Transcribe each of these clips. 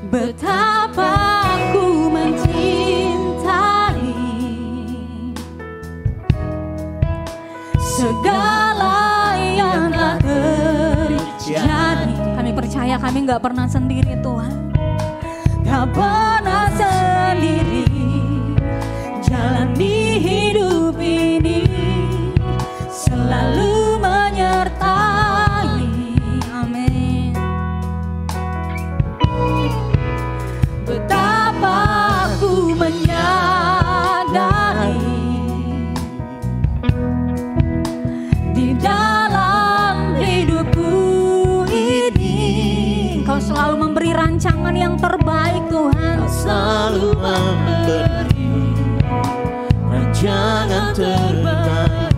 betapa ku mencintai segala yang telah terjadi. Kami percaya kami gak pernah sendiri Tuhan, gak pernah sendiri. Jalani hidup ini selalu menyertai. Amin. Betapa aku menyadari di dalam hidupku ini Kau selalu memberi rancangan yang terbaik Tuhan. Kau selalu memberi rancangan terbaik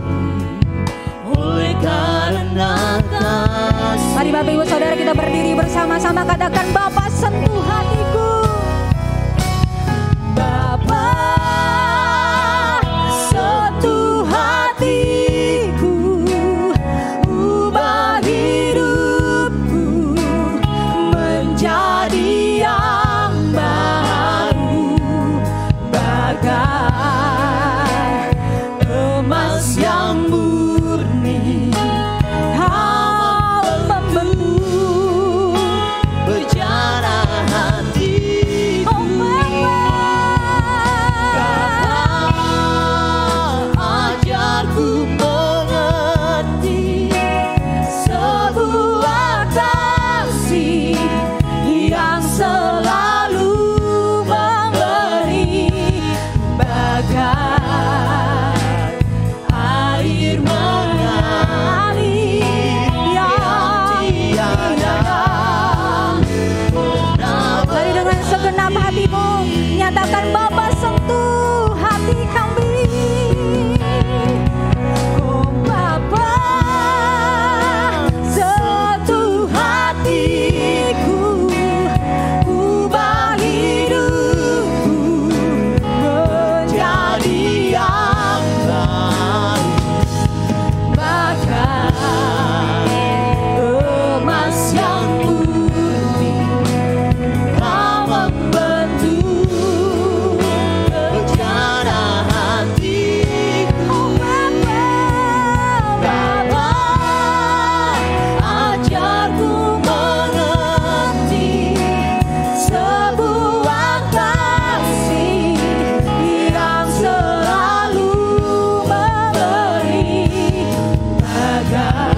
oleh karena kasih. Mari Bapak Ibu Saudara kita berdiri bersama-sama, katakan Bapa sentuh hatiku. Bapa sentuh hatiku, ubah hidupku menjadi yang baru, bagai emas yang murni. Kau membentuk Berjarah hatiku, oh Bapa, ajarku mengerti sebuah kasih yang selalu memberi, bagai air mengalir yang tiada. Mari dengan segenap hatimu nyatakan Bapa sentuh hati kami. Oh Bapa sentuh hatiku, ubah hidupku menjadi yang baru, bagai emas yang murni. Kau membentuk berjarah hatiku, oh Bapa, Bapa, ajarku mengerti sebuah kasih yang selalu memberi, bagai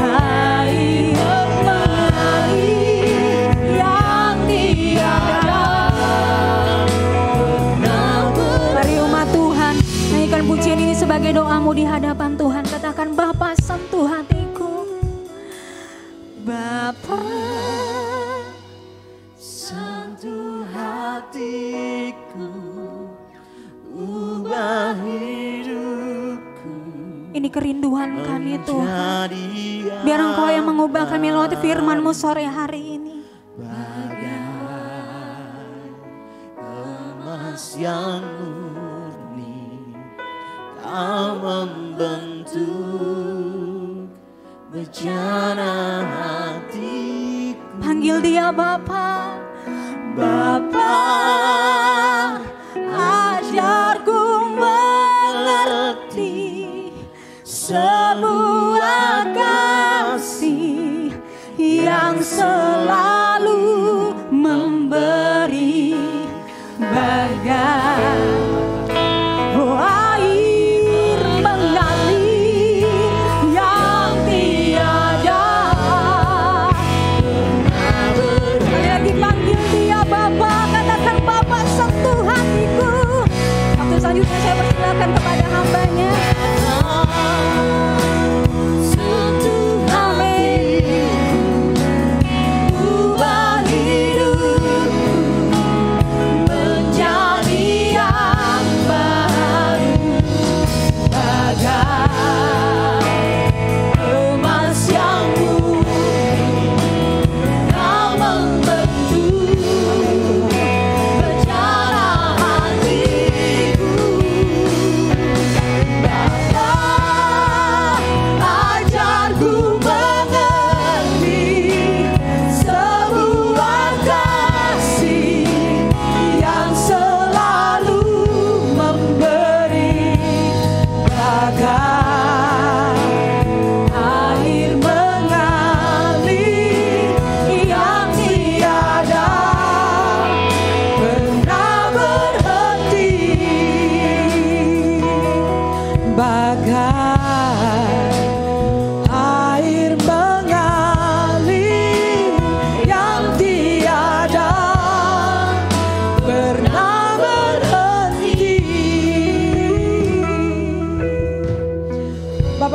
air mengalir yang tiada. Mari umat Tuhan naikkan pujian ini sebagai doamu di hadapan Tuhan. Katakan Bapa sentuh hatiku. Bapa sentuh hatiku, ubah hidupku. ini kerinduan kami Tuhan. Menjadi Biar Engkau yang mengubah kami lewat firman-Mu sore hari ini. emas yang murni. Kau membentuk berjarah hatiku. Panggil dia Bapa. Bapa, ajarku mengerti sebuah kasih yang selalu memberi, bagai air mengalir yang tiada. Sekali lagi panggil dia Bapa, katakan Bapa sentuh hatiku. Waktu selanjutnya saya persilakan kepada hambanya. Amin. Ubah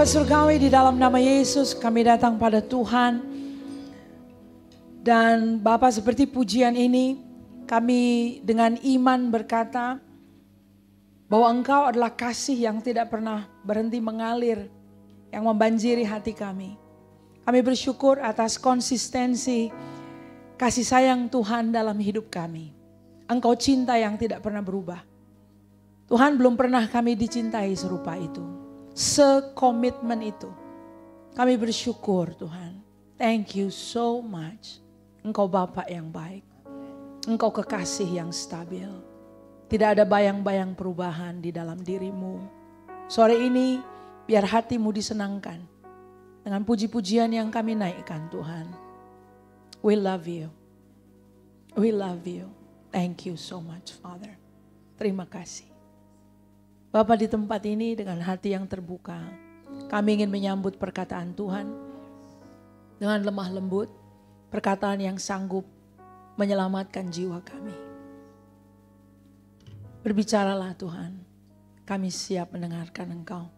surgawi, di dalam nama Yesus kami datang pada Tuhan. Dan Bapa, seperti pujian ini, kami dengan iman berkata bahwa Engkau adalah kasih yang tidak pernah berhenti mengalir, yang membanjiri hati kami. Kami bersyukur atas konsistensi kasih sayang Tuhan dalam hidup kami. Engkau cinta yang tidak pernah berubah. Tuhan, belum pernah kami dicintai serupa itu. Sekomitmen itu. Kami bersyukur Tuhan. Thank you so much. Engkau Bapa yang baik. Engkau kekasih yang stabil. Tidak ada bayang-bayang perubahan di dalam dirimu. Sore ini biar hatimu disenangkan. Dengan puji-pujian yang kami naikkan Tuhan. We love you. We love you. Thank you so much Father. Terima kasih. Bapa, di tempat ini dengan hati yang terbuka, kami ingin menyambut perkataan Tuhan dengan lemah lembut, perkataan yang sanggup menyelamatkan jiwa kami. Berbicaralah Tuhan, kami siap mendengarkan Engkau.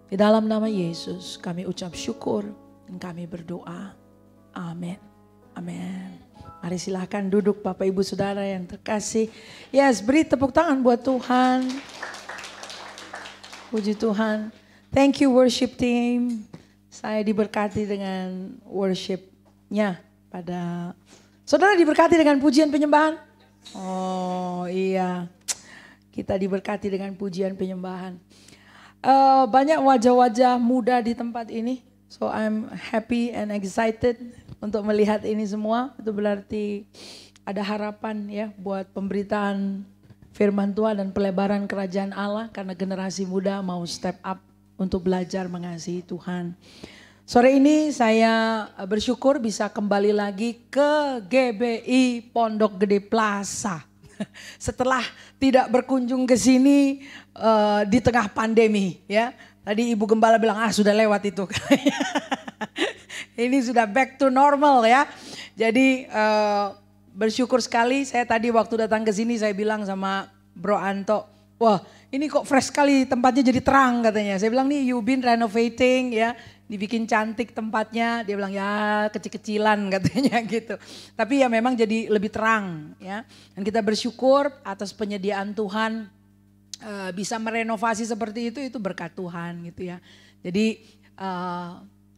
Di dalam nama Yesus kami ucap syukur dan kami berdoa. Amin. Amin. Mari silahkan duduk Bapak Ibu Saudara yang terkasih. Yes, beri tepuk tangan buat Tuhan. Puji Tuhan. Thank you worship team. Saya diberkati dengan worshipnya pada... Saudara diberkati dengan pujian penyembahan? Oh iya. Kita diberkati dengan pujian penyembahan. Banyak wajah-wajah muda di tempat ini. So I'm happy and excited untuk melihat ini semua. Itu berarti ada harapan ya buat pemberitaan firman Tuhan dan pelebaran kerajaan Allah. Karena generasi muda mau step up untuk belajar mengasihi Tuhan. Sore ini saya bersyukur bisa kembali lagi ke GBI Pondok Gede Plaza. Setelah tidak berkunjung ke sini di tengah pandemi ya. Tadi Ibu Gembala bilang sudah lewat itu. Ini sudah back to normal ya. Jadi bersyukur sekali, saya tadi waktu datang ke sini saya bilang sama Bro Anto, wah ini kok fresh sekali tempatnya jadi terang katanya. Saya bilang nih you been renovating ya, dibikin cantik tempatnya. Dia bilang ya kecil-kecilan katanya gitu. Tapi ya memang jadi lebih terang ya. Dan kita bersyukur atas penyediaan Tuhan bisa merenovasi seperti itu berkat Tuhan gitu ya. Jadi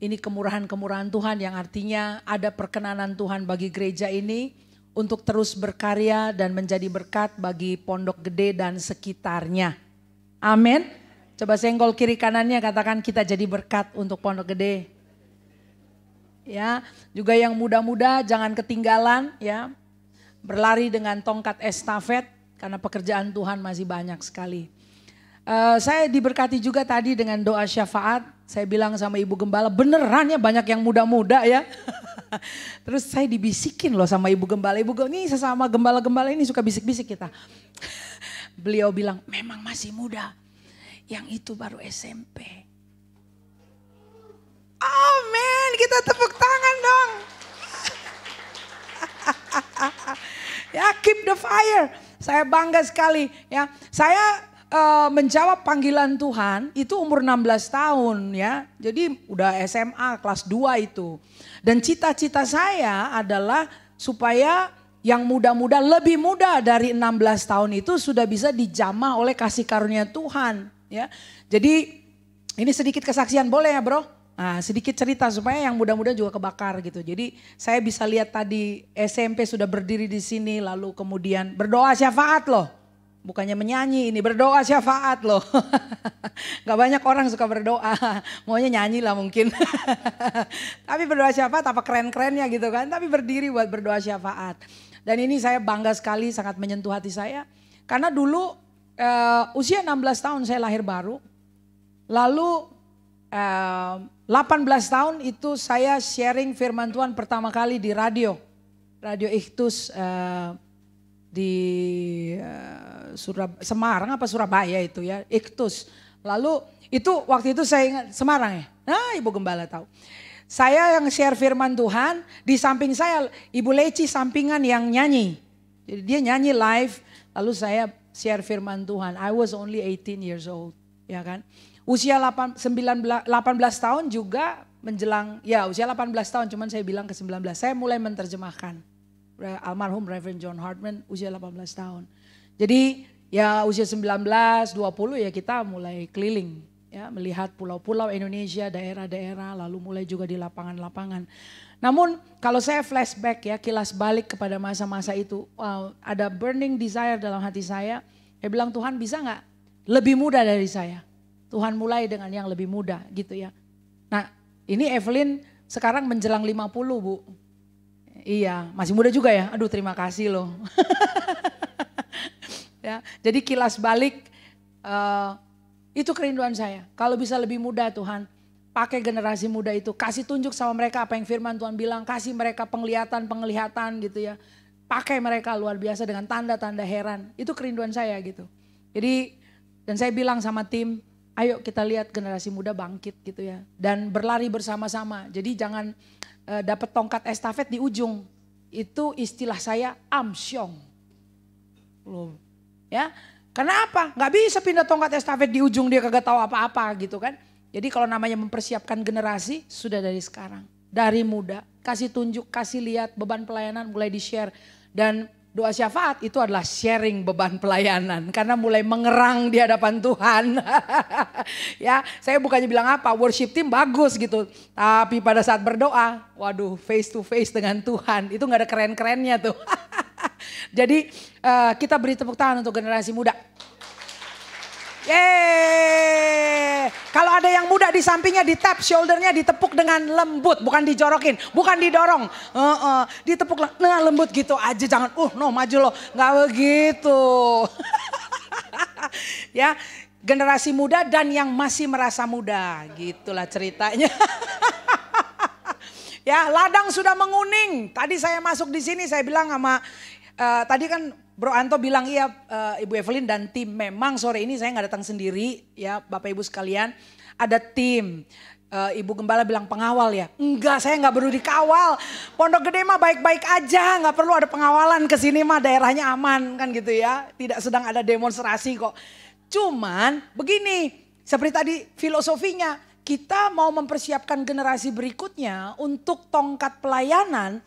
ini kemurahan-kemurahan Tuhan yang artinya ada perkenanan Tuhan bagi gereja ini untuk terus berkarya dan menjadi berkat bagi Pondok Gede dan sekitarnya. Amin. Coba senggol kiri kanannya, katakan kita jadi berkat untuk Pondok Gede. Ya, juga yang muda-muda jangan ketinggalan ya. Berlari dengan tongkat estafet karena pekerjaan Tuhan masih banyak sekali. Saya diberkati juga tadi dengan doa syafaat. Saya bilang sama Ibu Gembala, beneran ya banyak yang muda-muda ya. Terus saya dibisikin loh sama Ibu Gembala. Ibu ini sesama gembala-gembala ini suka bisik-bisik kita. Beliau bilang, memang masih muda. Yang itu baru SMP. Amin, kita tepuk tangan dong. Ya, keep the fire. Saya bangga sekali ya. Saya menjawab panggilan Tuhan itu umur 16 tahun ya. Jadi udah SMA kelas 2 itu. Dan cita-cita saya adalah supaya yang muda-muda lebih muda dari 16 tahun itu sudah bisa dijamah oleh kasih karunia Tuhan ya. Jadi ini sedikit kesaksian boleh ya bro? Nah, sedikit cerita supaya yang muda-muda juga kebakar gitu. Jadi saya bisa lihat tadi SMP sudah berdiri di sini lalu kemudian berdoa syafaat loh. Bukannya menyanyi ini, berdoa syafaat loh. Gak banyak orang suka berdoa, maunya nyanyi lah mungkin. Tapi berdoa syafaat apa keren-kerennya gitu kan. Tapi berdiri buat berdoa syafaat. Dan ini saya bangga sekali, sangat menyentuh hati saya. Karena dulu usia 16 tahun saya lahir baru. Lalu 18 tahun itu saya sharing firman Tuhan pertama kali di radio. Radio Ikhtus di Semarang apa Surabaya itu ya, Ikhtus. Lalu itu waktu itu saya ingat Semarang ya. Nah, Ibu Gembala tahu. Saya yang share firman Tuhan, di samping saya Ibu Leci sampingan yang nyanyi. Jadi dia nyanyi live, lalu saya share firman Tuhan. I was only 18 years old, ya kan. Usia 18 tahun juga menjelang, ya usia 18 tahun cuman saya bilang ke 19. Saya mulai menerjemahkan. Almarhum Reverend John Hartman usia 18 tahun. Jadi ya usia 19, 20 ya kita mulai keliling. Ya, melihat pulau-pulau Indonesia, daerah-daerah, lalu mulai juga di lapangan-lapangan. Namun kalau saya flashback ya, kilas balik kepada masa-masa itu, ada burning desire dalam hati saya. Saya bilang, Tuhan bisa gak lebih muda dari saya? Tuhan mulai dengan yang lebih muda gitu ya. Nah ini Evelyn sekarang menjelang 50 Bu. Iya masih muda juga ya, aduh terima kasih loh. Ya, jadi kilas balik itu kerinduan saya. Kalau bisa lebih muda Tuhan, pakai generasi muda itu, kasih tunjuk sama mereka apa yang firman Tuhan bilang, kasih mereka penglihatan gitu ya. Pakai mereka luar biasa dengan tanda-tanda heran, itu kerinduan saya gitu. Jadi dan saya bilang sama tim, ayo kita lihat generasi muda bangkit gitu ya. Dan berlari bersama-sama, jadi jangan dapat tongkat estafet di ujung. Itu istilah saya amsyong. Loh, ya. Karena apa? Gak bisa pindah tongkat estafet di ujung dia kagak tahu apa-apa gitu kan. Jadi kalau namanya mempersiapkan generasi sudah dari sekarang. Dari muda, kasih tunjuk, kasih lihat beban pelayanan mulai di-share. Dan doa syafaat itu adalah sharing beban pelayanan. Karena mulai mengerang di hadapan Tuhan. Ya, saya bukannya bilang apa, worship team bagus gitu. Tapi pada saat berdoa, waduh face to face dengan Tuhan. Itu gak ada keren-kerennya tuh. Jadi kita beri tepuk tangan untuk generasi muda. Yeay. Kalau ada yang muda di sampingnya di tap shouldernya ditepuk dengan lembut. Bukan dijorokin, bukan didorong. Ditepuk lembut gitu aja, jangan no maju lo. Gak begitu. Ya, generasi muda dan yang masih merasa muda. Gitulah ceritanya. Ya, ladang sudah menguning. Tadi saya masuk di sini saya bilang sama tadi kan Bro Anto bilang iya Ibu Evelyn dan tim. Memang sore ini saya nggak datang sendiri ya Bapak Ibu sekalian. Ada tim. Ibu Gembala bilang pengawal ya. Enggak, saya nggak perlu dikawal. Pondok Gede mah baik-baik aja, nggak perlu ada pengawalan ke sini mah, daerahnya aman kan gitu ya. Tidak sedang ada demonstrasi kok. Cuman begini, seperti tadi filosofinya, kita mau mempersiapkan generasi berikutnya untuk tongkat pelayanan.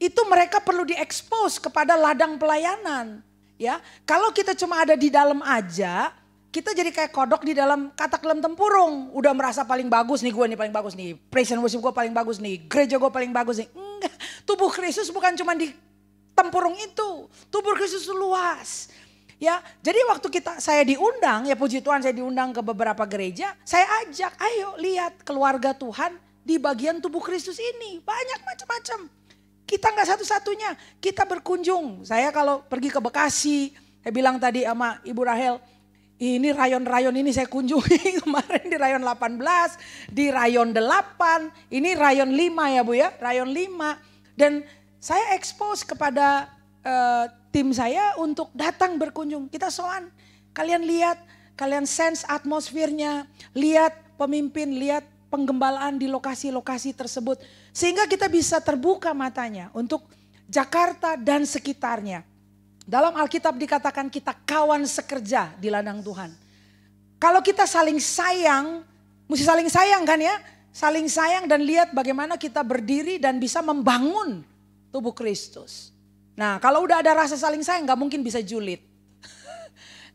Itu mereka perlu diekspos kepada ladang pelayanan. Ya, kalau kita cuma ada di dalam aja, kita jadi kayak kodok di dalam katak dalam tempurung. Udah merasa paling bagus nih, gue nih paling bagus nih. Praise and worship gue paling bagus nih. Gereja gue paling bagus nih. Enggak, tubuh Kristus bukan cuma di tempurung itu. Tubuh Kristus luas. Ya, jadi waktu saya diundang, ya puji Tuhan saya diundang ke beberapa gereja. Saya ajak, ayo lihat keluarga Tuhan di bagian tubuh Kristus ini. Banyak macam-macam. Kita nggak satu-satunya, kita berkunjung. Saya kalau pergi ke Bekasi, saya bilang tadi sama Ibu Rahel, ini rayon-rayon ini saya kunjungi kemarin di rayon 18, di rayon 8, ini rayon 5 ya Bu ya, rayon 5. Dan saya expose kepada tim saya untuk datang berkunjung. Kita soan, kalian lihat, kalian sense atmosfernya, lihat pemimpin, lihat penggembalaan di lokasi-lokasi tersebut. Sehingga kita bisa terbuka matanya untuk Jakarta dan sekitarnya. Dalam Alkitab dikatakan kita kawan sekerja di ladang Tuhan. Kalau kita saling sayang, mesti saling sayang kan ya. Saling sayang dan lihat bagaimana kita berdiri dan bisa membangun tubuh Kristus. Nah kalau udah ada rasa saling sayang gak mungkin bisa julid.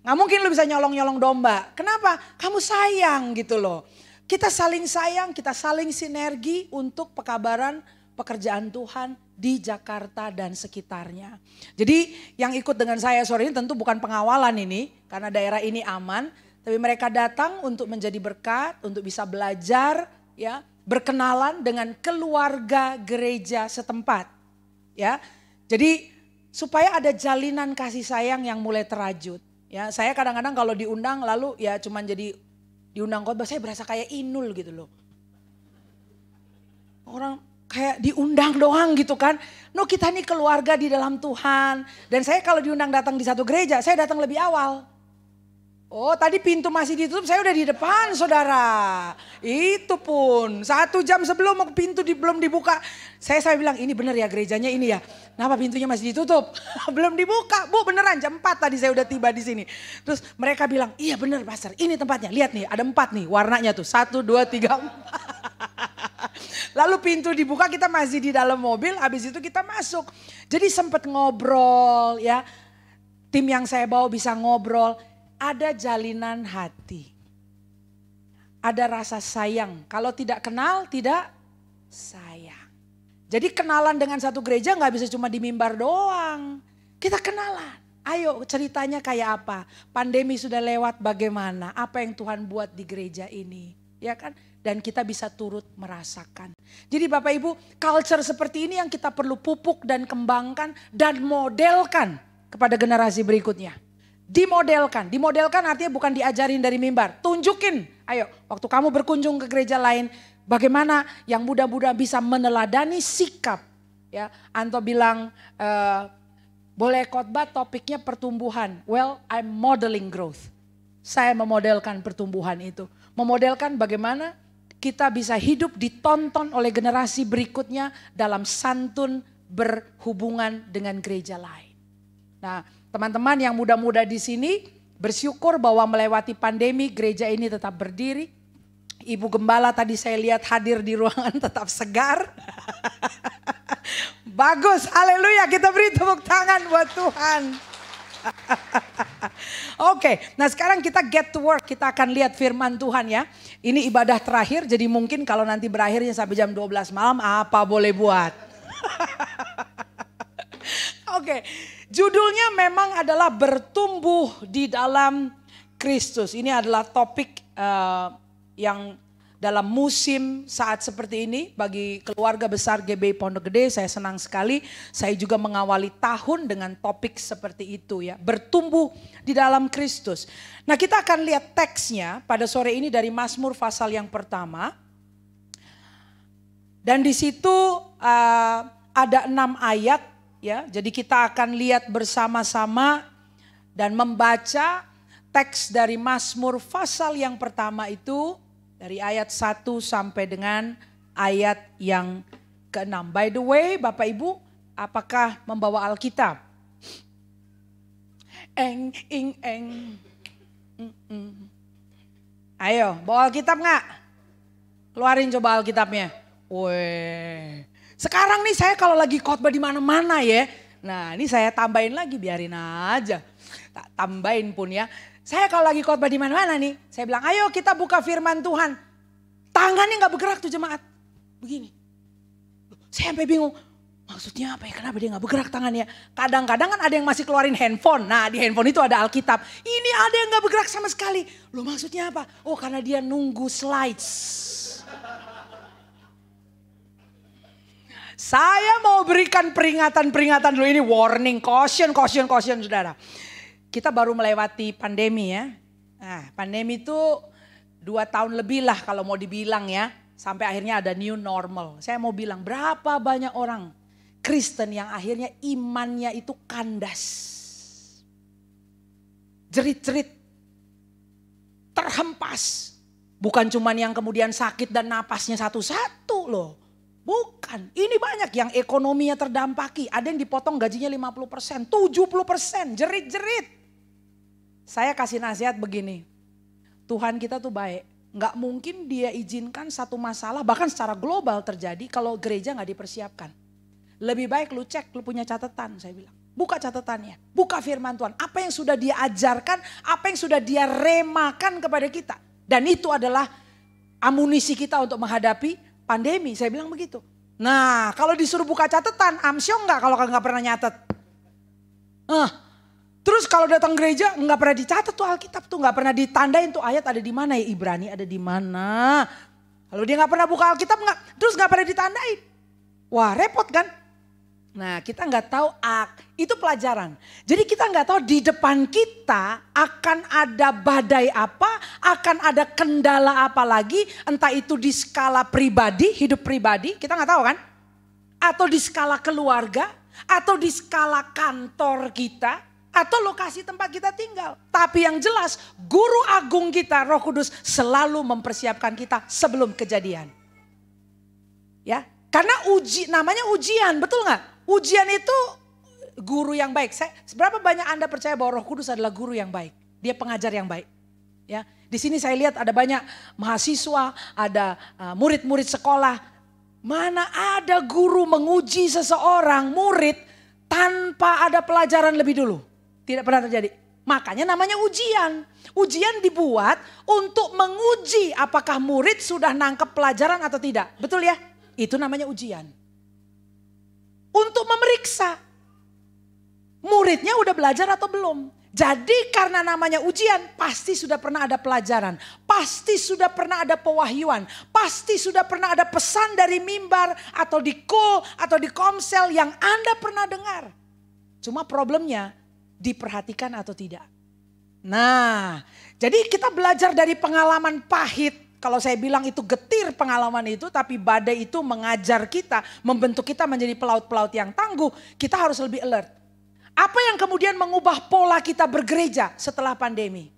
Gak mungkin lu bisa nyolong-nyolong domba. Kenapa? Kamu sayang gitu loh. Kita saling sayang, kita saling sinergi untuk pekabaran pekerjaan Tuhan di Jakarta dan sekitarnya. Jadi yang ikut dengan saya sore ini tentu bukan pengawalan ini, karena daerah ini aman. Tapi mereka datang untuk menjadi berkat, untuk bisa belajar, ya, berkenalan dengan keluarga gereja setempat. Ya, jadi supaya ada jalinan kasih sayang yang mulai terajut. Ya, saya kadang-kadang kalau diundang lalu ya cuman jadi diundang khotbah, saya berasa kayak Inul gitu loh. Orang kayak diundang doang gitu kan. No, kita nih keluarga di dalam Tuhan. Dan saya kalau diundang datang di satu gereja, saya datang lebih awal. Oh tadi pintu masih ditutup, saya udah di depan saudara. Itu pun 1 jam sebelum pintu belum dibuka. Saya bilang ini bener ya gerejanya ini ya. Kenapa pintunya masih ditutup? Belum dibuka. Bu beneran jam 4 tadi saya udah tiba di sini. Terus mereka bilang iya bener pastor ini tempatnya. Lihat nih ada 4 nih warnanya tuh. 1, 2, 3, 4. Lalu pintu dibuka kita masih di dalam mobil. Habis itu kita masuk. Jadi sempat ngobrol ya. Tim yang saya bawa bisa ngobrol. Ada jalinan hati. Ada rasa sayang. Kalau tidak kenal, tidak sayang. Jadi kenalan dengan satu gereja gak bisa cuma di mimbar doang. Kita kenalan. Ayo ceritanya kayak apa? Pandemi sudah lewat bagaimana? Apa yang Tuhan buat di gereja ini? Ya kan? Dan kita bisa turut merasakan. Jadi Bapak Ibu, culture seperti ini yang kita perlu pupuk dan kembangkan dan modelkan kepada generasi berikutnya. Dimodelkan artinya bukan diajarin dari mimbar, tunjukin. Ayo, waktu kamu berkunjung ke gereja lain, bagaimana yang muda-muda bisa meneladani sikap. Ya, Anto bilang boleh khotbah topiknya pertumbuhan. Well, I'm modeling growth. Saya memodelkan pertumbuhan itu, memodelkan bagaimana kita bisa hidup ditonton oleh generasi berikutnya dalam santun berhubungan dengan gereja lain. Nah, teman-teman yang muda-muda di sini bersyukur bahwa melewati pandemi gereja ini tetap berdiri. Ibu Gembala tadi saya lihat hadir di ruangan tetap segar. Bagus, haleluya, kita beri tepuk tangan buat Tuhan. Oke, nah sekarang kita get to work, kita akan lihat firman Tuhan ya. Ini ibadah terakhir, jadi mungkin kalau nanti berakhirnya sampai jam 12 malam apa boleh buat. Oke, judulnya memang adalah bertumbuh di dalam Kristus. Ini adalah topik yang dalam musim saat seperti ini bagi keluarga besar GBI Pondok Gede. Saya senang sekali. Saya juga mengawali tahun dengan topik seperti itu ya. Bertumbuh di dalam Kristus. Nah kita akan lihat teksnya pada sore ini dari Mazmur pasal yang pertama. Dan di situ ada 6 ayat. Ya, jadi kita akan lihat bersama-sama dan membaca teks dari Mazmur pasal yang pertama itu dari ayat 1 sampai dengan ayat yang ke-6. By the way, Bapak Ibu, apakah membawa Alkitab? Ayo, bawa Alkitab nggak? Keluarin coba Alkitabnya. Weh. Sekarang nih saya kalau lagi khotbah di mana-mana ya. Nah ini saya tambahin lagi, biarin aja. Tak tambahin pun ya. Saya kalau lagi khotbah di mana-mana nih. Saya bilang ayo kita buka firman Tuhan. Tangannya gak bergerak tuh jemaat. Begini. Saya sampai bingung. Maksudnya apa ya? Kenapa dia gak bergerak tangannya? Kadang-kadang kan ada yang masih keluarin handphone. Nah di handphone itu ada Alkitab. Ini ada yang gak bergerak sama sekali. Loh maksudnya apa? Oh karena dia nunggu slides. Saya mau berikan peringatan dulu, ini warning, caution saudara. Kita baru melewati pandemi ya. Nah, pandemi itu 2 tahun lebih lah kalau mau dibilang ya. Sampai akhirnya ada new normal. Saya mau bilang berapa banyak orang Kristen yang akhirnya imannya itu kandas. Jerit-jerit. Terhempas. Bukan cuman yang kemudian sakit dan napasnya satu-satu loh. Bukan, ini banyak yang ekonominya terdampaki. Ada yang dipotong gajinya 50%, 70%, jerit-jerit. Saya kasih nasihat begini, Tuhan kita tuh baik. Nggak mungkin dia izinkan satu masalah bahkan secara global terjadi kalau gereja nggak dipersiapkan. Lebih baik lu cek, lu punya catatan saya bilang. Buka catatannya, buka firman Tuhan. Apa yang sudah dia ajarkan, apa yang sudah dia remakan kepada kita. Dan itu adalah amunisi kita untuk menghadapi pandemi, saya bilang begitu. Nah, kalau disuruh buka catatan, amsyong nggak kalau nggak pernah nyatet? Terus kalau datang gereja nggak pernah dicatat tuh Alkitab tuh, nggak pernah ditandain tuh ayat ada di mana ya, Ibrani ada di mana? Kalau dia nggak pernah buka Alkitab terus nggak pernah ditandain, wah repot kan? Nah kita nggak tahu, itu pelajaran. Jadi kita nggak tahu di depan kita akan ada badai apa, akan ada kendala apa lagi. Entah itu di skala pribadi, hidup pribadi, kita nggak tahu kan. Atau di skala keluarga, atau di skala kantor kita, atau lokasi tempat kita tinggal. Tapi yang jelas guru agung kita Roh Kudus selalu mempersiapkan kita sebelum kejadian. Ya, karena namanya ujian, betul nggak? Ujian itu guru yang baik. Seberapa banyak Anda percaya bahwa Roh Kudus adalah guru yang baik? Dia pengajar yang baik. Ya, di sini saya lihat ada banyak mahasiswa, ada murid-murid sekolah. Mana ada guru menguji seseorang murid tanpa ada pelajaran lebih dulu? Tidak pernah terjadi. Makanya namanya ujian. Ujian dibuat untuk menguji apakah murid sudah nangkep pelajaran atau tidak. Betul ya? Itu namanya ujian. Untuk memeriksa muridnya udah belajar atau belum. Jadi karena namanya ujian, pasti sudah pernah ada pelajaran. Pasti sudah pernah ada pewahyuan. Pasti sudah pernah ada pesan dari mimbar atau di call atau di komsel yang Anda pernah dengar. Cuma problemnya diperhatikan atau tidak. Nah, jadi kita belajar dari pengalaman pahit. Kalau saya bilang itu getir pengalaman itu, tapi badai itu mengajar kita, membentuk kita menjadi pelaut-pelaut yang tangguh. Kita harus lebih alert. Apa yang kemudian mengubah pola kita bergereja setelah pandemi?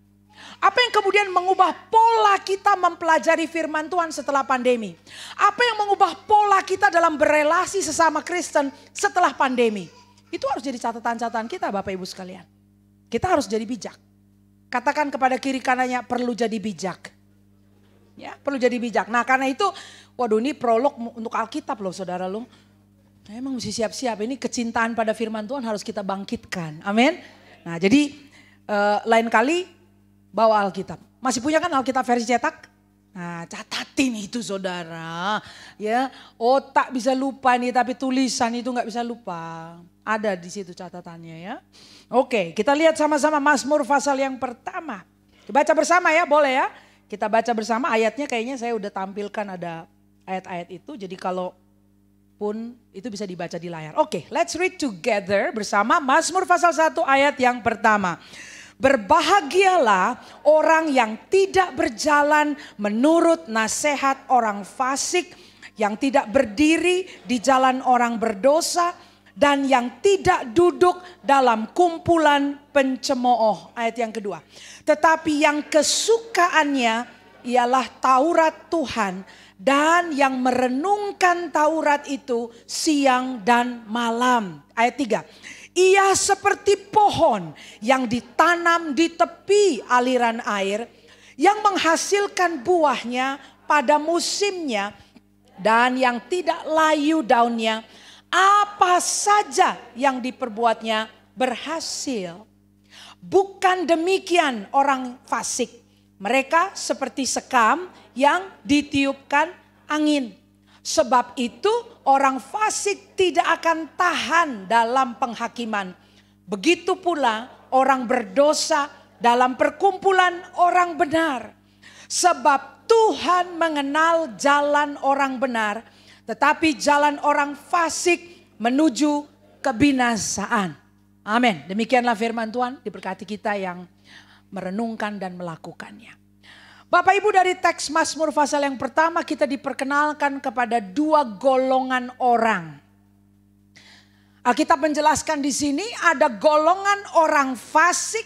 Apa yang kemudian mengubah pola kita mempelajari firman Tuhan setelah pandemi? Apa yang mengubah pola kita dalam berelasi sesama Kristen setelah pandemi? Itu harus jadi catatan-catatan kita Bapak Ibu sekalian. Kita harus jadi bijak. Katakan kepada kiri kanannya, perlu jadi bijak. Ya, perlu jadi bijak. Nah karena itu, waduh ini prolog untuk Alkitab loh saudara loh. Emang mesti siap-siap, ini kecintaan pada firman Tuhan harus kita bangkitkan. Amin. Nah jadi lain kali bawa Alkitab. Masih punya kan Alkitab versi cetak? Nah catatin itu saudara. Ya, otak bisa lupa nih tapi tulisan itu gak bisa lupa. Ada di situ catatannya ya. Oke, kita lihat sama-sama Mazmur pasal yang pertama. Baca bersama ya, boleh ya. Kita baca bersama ayatnya, kayaknya saya udah tampilkan ada ayat-ayat itu. Jadi kalau pun itu bisa dibaca di layar. Oke, let's read together bersama Mazmur pasal 1 ayat yang pertama. Berbahagialah orang yang tidak berjalan menurut nasihat orang fasik, yang tidak berdiri di jalan orang berdosa, dan yang tidak duduk dalam kumpulan pencemooh. Ayat yang kedua. Tetapi yang kesukaannya ialah Taurat Tuhan, dan yang merenungkan Taurat itu siang dan malam. Ayat 3. Ia seperti pohon yang ditanam di tepi aliran air, yang menghasilkan buahnya pada musimnya, dan yang tidak layu daunnya. Apa saja yang diperbuatnya berhasil. Bukan demikian orang fasik. Mereka seperti sekam yang ditiupkan angin. Sebab itu orang fasik tidak akan tahan dalam penghakiman. Begitu pula orang berdosa dalam perkumpulan orang benar. Sebab Tuhan mengenal jalan orang benar, tetapi jalan orang fasik menuju kebinasaan. Amin. Demikianlah firman Tuhan, diberkati kita yang merenungkan dan melakukannya. Bapak Ibu, dari teks Mazmur pasal yang pertama kita diperkenalkan kepada dua golongan orang. Alkitab menjelaskan di sini ada golongan orang fasik,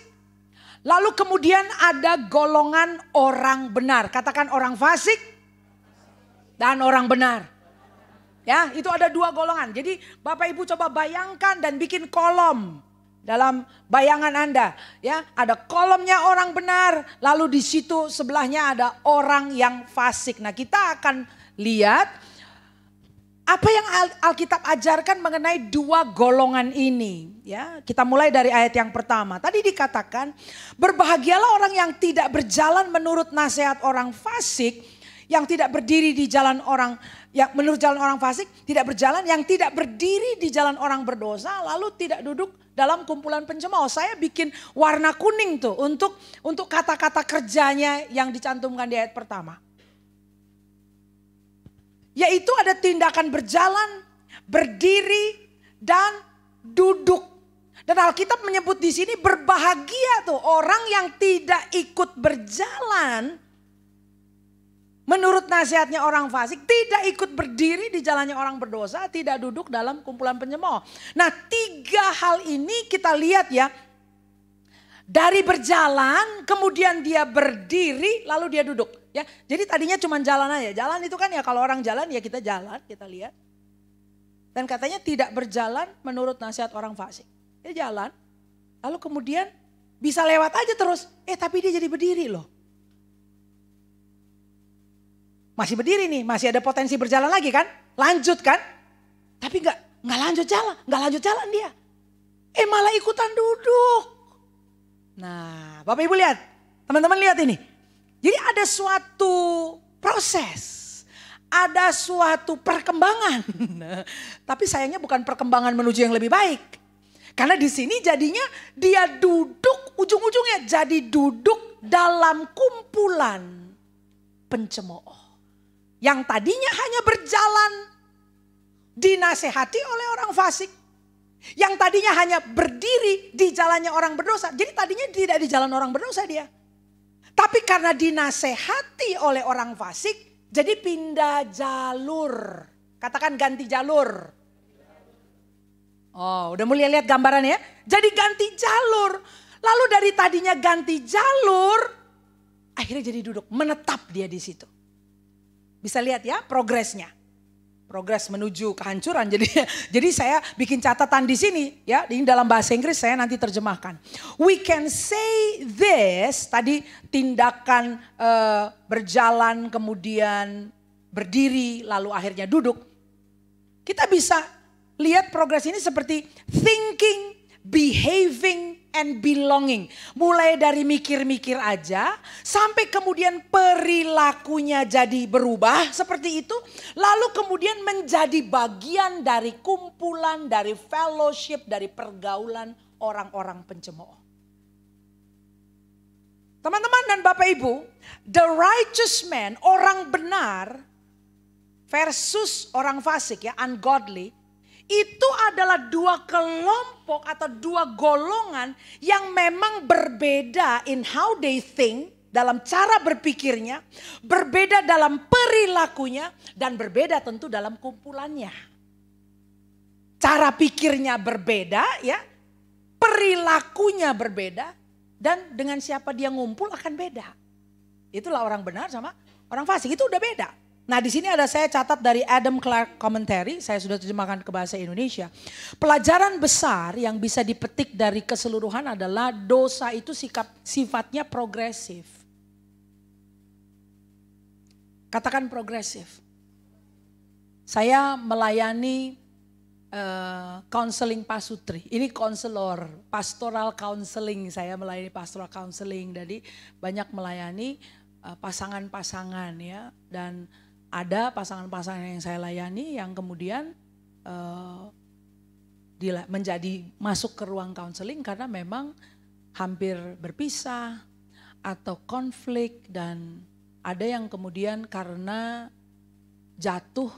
lalu kemudian ada golongan orang benar. Katakan orang fasik dan orang benar. Ya, itu ada dua golongan. Jadi Bapak Ibu coba bayangkan dan bikin kolom dalam bayangan Anda. Ya, ada kolomnya orang benar, lalu di situ sebelahnya ada orang yang fasik. Nah, kita akan lihat apa yang Alkitab ajarkan mengenai dua golongan ini. Ya, kita mulai dari ayat yang pertama. Tadi dikatakan, berbahagialah orang yang tidak berjalan menurut nasihat orang fasik, yang tidak berdiri di jalan orang, yang menurut jalan orang fasik, tidak berjalan, yang tidak berdiri di jalan orang berdosa, lalu tidak duduk dalam kumpulan pencemooh. Saya bikin warna kuning tuh untuk kata-kata kerjanya yang dicantumkan di ayat pertama. Yaitu ada tindakan berjalan, berdiri, dan duduk. Dan Alkitab menyebut di sini berbahagia tuh orang yang tidak ikut berjalan menurut nasihatnya orang fasik, tidak ikut berdiri di jalannya orang berdosa, tidak duduk dalam kumpulan pencemooh. Nah, tiga hal ini kita lihat ya, Dari berjalan, kemudian dia berdiri, lalu dia duduk. Ya, jadi tadinya cuma jalan aja. Jalan itu kan ya kalau orang jalan ya kita jalan, kita lihat. Dan katanya tidak berjalan menurut nasihat orang fasik. Dia jalan, lalu kemudian bisa lewat aja terus. Tapi dia jadi berdiri loh. Masih berdiri nih, masih ada potensi berjalan lagi kan? Lanjut kan? Tapi nggak lanjut jalan dia. Malah ikutan duduk. Nah, Bapak Ibu lihat, teman-teman lihat ini. Jadi ada suatu proses, ada suatu perkembangan. Tapi sayangnya bukan perkembangan menuju yang lebih baik. Karena di sini jadinya dia duduk, ujung-ujungnya jadi duduk dalam kumpulan pencemooh. Yang tadinya hanya berjalan dinasehati oleh orang fasik. Yang tadinya hanya berdiri di jalannya orang berdosa. Jadi tadinya tidak di jalan orang berdosa dia. Tapi karena dinasehati oleh orang fasik, jadi pindah jalur. Katakan ganti jalur. Oh, udah mulai lihat gambarannya ya? Jadi ganti jalur. Lalu dari tadinya ganti jalur, akhirnya jadi duduk, menetap dia di situ. Bisa lihat ya progresnya. Progres menuju kehancuran. Jadi saya bikin catatan di sini ya, ini dalam bahasa Inggris saya nanti terjemahkan. We can say this, tadi tindakan berjalan kemudian berdiri lalu akhirnya duduk. Kita bisa lihat progres ini seperti thinking, behaving, and belonging. Mulai dari mikir-mikir aja sampai kemudian perilakunya jadi berubah seperti itu. Lalu kemudian menjadi bagian dari kumpulan, dari fellowship, dari pergaulan orang-orang pencemooh. Teman-teman dan Bapak Ibu, the righteous man, orang benar versus orang fasik ya, ungodly. Itu adalah dua kelompok atau dua golongan yang memang berbeda in how they think, dalam cara berpikirnya, berbeda dalam perilakunya, dan berbeda tentu dalam kumpulannya. Cara pikirnya berbeda ya, perilakunya berbeda, dan dengan siapa dia ngumpul akan beda. Itulah orang benar sama orang fasik, itu udah beda. Nah di sini ada saya catat dari Adam Clark Commentary, saya sudah terjemahkan ke bahasa Indonesia. Pelajaran besar yang bisa dipetik dari keseluruhan adalah dosa itu sifatnya progresif. Katakan progresif. Saya melayani counseling pasutri, ini konselor, pastoral counseling, saya melayani pastoral counseling, jadi banyak melayani pasangan-pasangan ya, dan ada pasangan-pasangan yang saya layani yang kemudian menjadi masuk ke ruang counseling karena memang hampir berpisah atau konflik, dan ada yang kemudian karena jatuh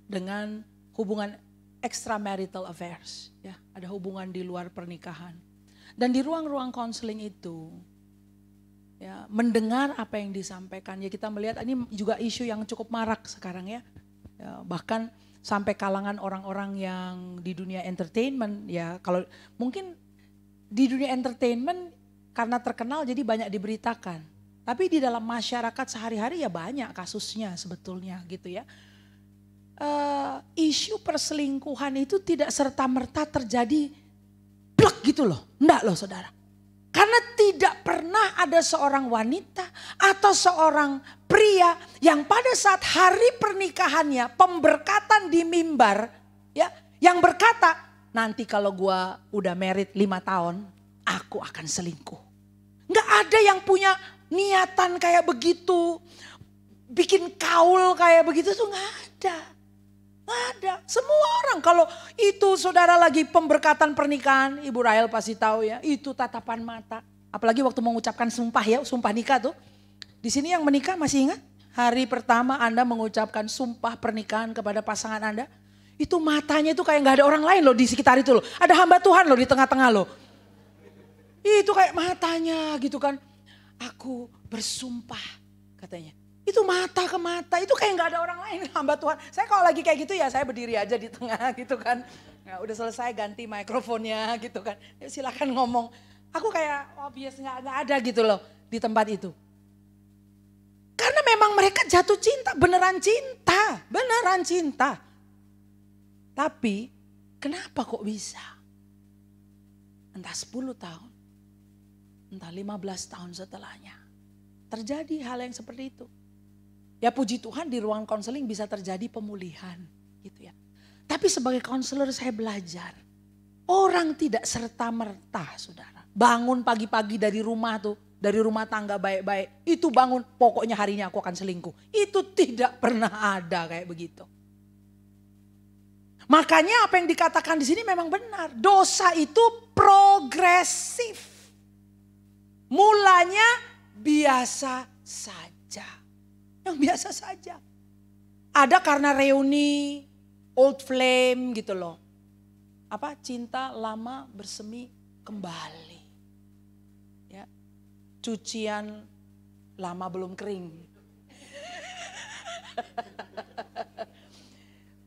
dengan hubungan extramarital affairs, ya, ada hubungan di luar pernikahan. Dan di ruang-ruang counseling itu ya, mendengar apa yang disampaikan, ya kita melihat ini juga isu yang cukup marak sekarang ya. Bahkan sampai kalangan orang-orang yang di dunia entertainment ya, kalau mungkin di dunia entertainment karena terkenal jadi banyak diberitakan. Tapi di dalam masyarakat sehari-hari ya banyak kasusnya sebetulnya gitu ya. Isu perselingkuhan itu tidak serta-merta terjadi plek gitu loh, enggak loh saudara. Karena tidak pernah ada seorang wanita atau seorang pria yang pada saat hari pernikahannya, pemberkatan di mimbar, ya, yang berkata, nanti kalau gua udah married 5 tahun, aku akan selingkuh. Nggak ada yang punya niatan kayak begitu, bikin kaul kayak begitu tuh nggak ada. Nggak ada. Semua orang kalau itu saudara lagi pemberkatan pernikahan, Ibu Rahel pasti tahu ya, itu tatapan mata. Apalagi waktu mengucapkan sumpah ya, sumpah nikah tuh. Di sini yang menikah masih ingat? Hari pertama Anda mengucapkan sumpah pernikahan kepada pasangan Anda. Itu matanya itu kayak gak ada orang lain loh di sekitar itu loh. Ada hamba Tuhan loh di tengah-tengah loh. Itu kayak matanya gitu kan. Aku bersumpah katanya. Itu mata ke mata, itu kayak gak ada orang lain hamba Tuhan. Saya kalau lagi kayak gitu ya saya berdiri aja di tengah gitu kan. Nah, udah selesai ganti mikrofonnya gitu kan. Ya, silakan ngomong. Aku kayak obvious nggak ada gitu loh di tempat itu. Karena memang mereka jatuh cinta, beneran cinta. Tapi kenapa kok bisa? Entah 10 tahun, entah 15 tahun setelahnya. Terjadi hal yang seperti itu. Ya puji Tuhan di ruang konseling bisa terjadi pemulihan gitu ya. Tapi sebagai konselor saya belajar. Orang tidak serta-merta saudara. Bangun pagi-pagi dari rumah tuh. Dari rumah tangga baik-baik. Itu bangun pokoknya harinya aku akan selingkuh. Itu tidak pernah ada kayak begitu. Makanya apa yang dikatakan di sini memang benar. Dosa itu progresif. Mulanya biasa saja. Yang biasa saja. Ada karena reuni, old flame gitu loh. Apa? Cinta lama bersemi kembali. Ya. Cucian lama belum kering.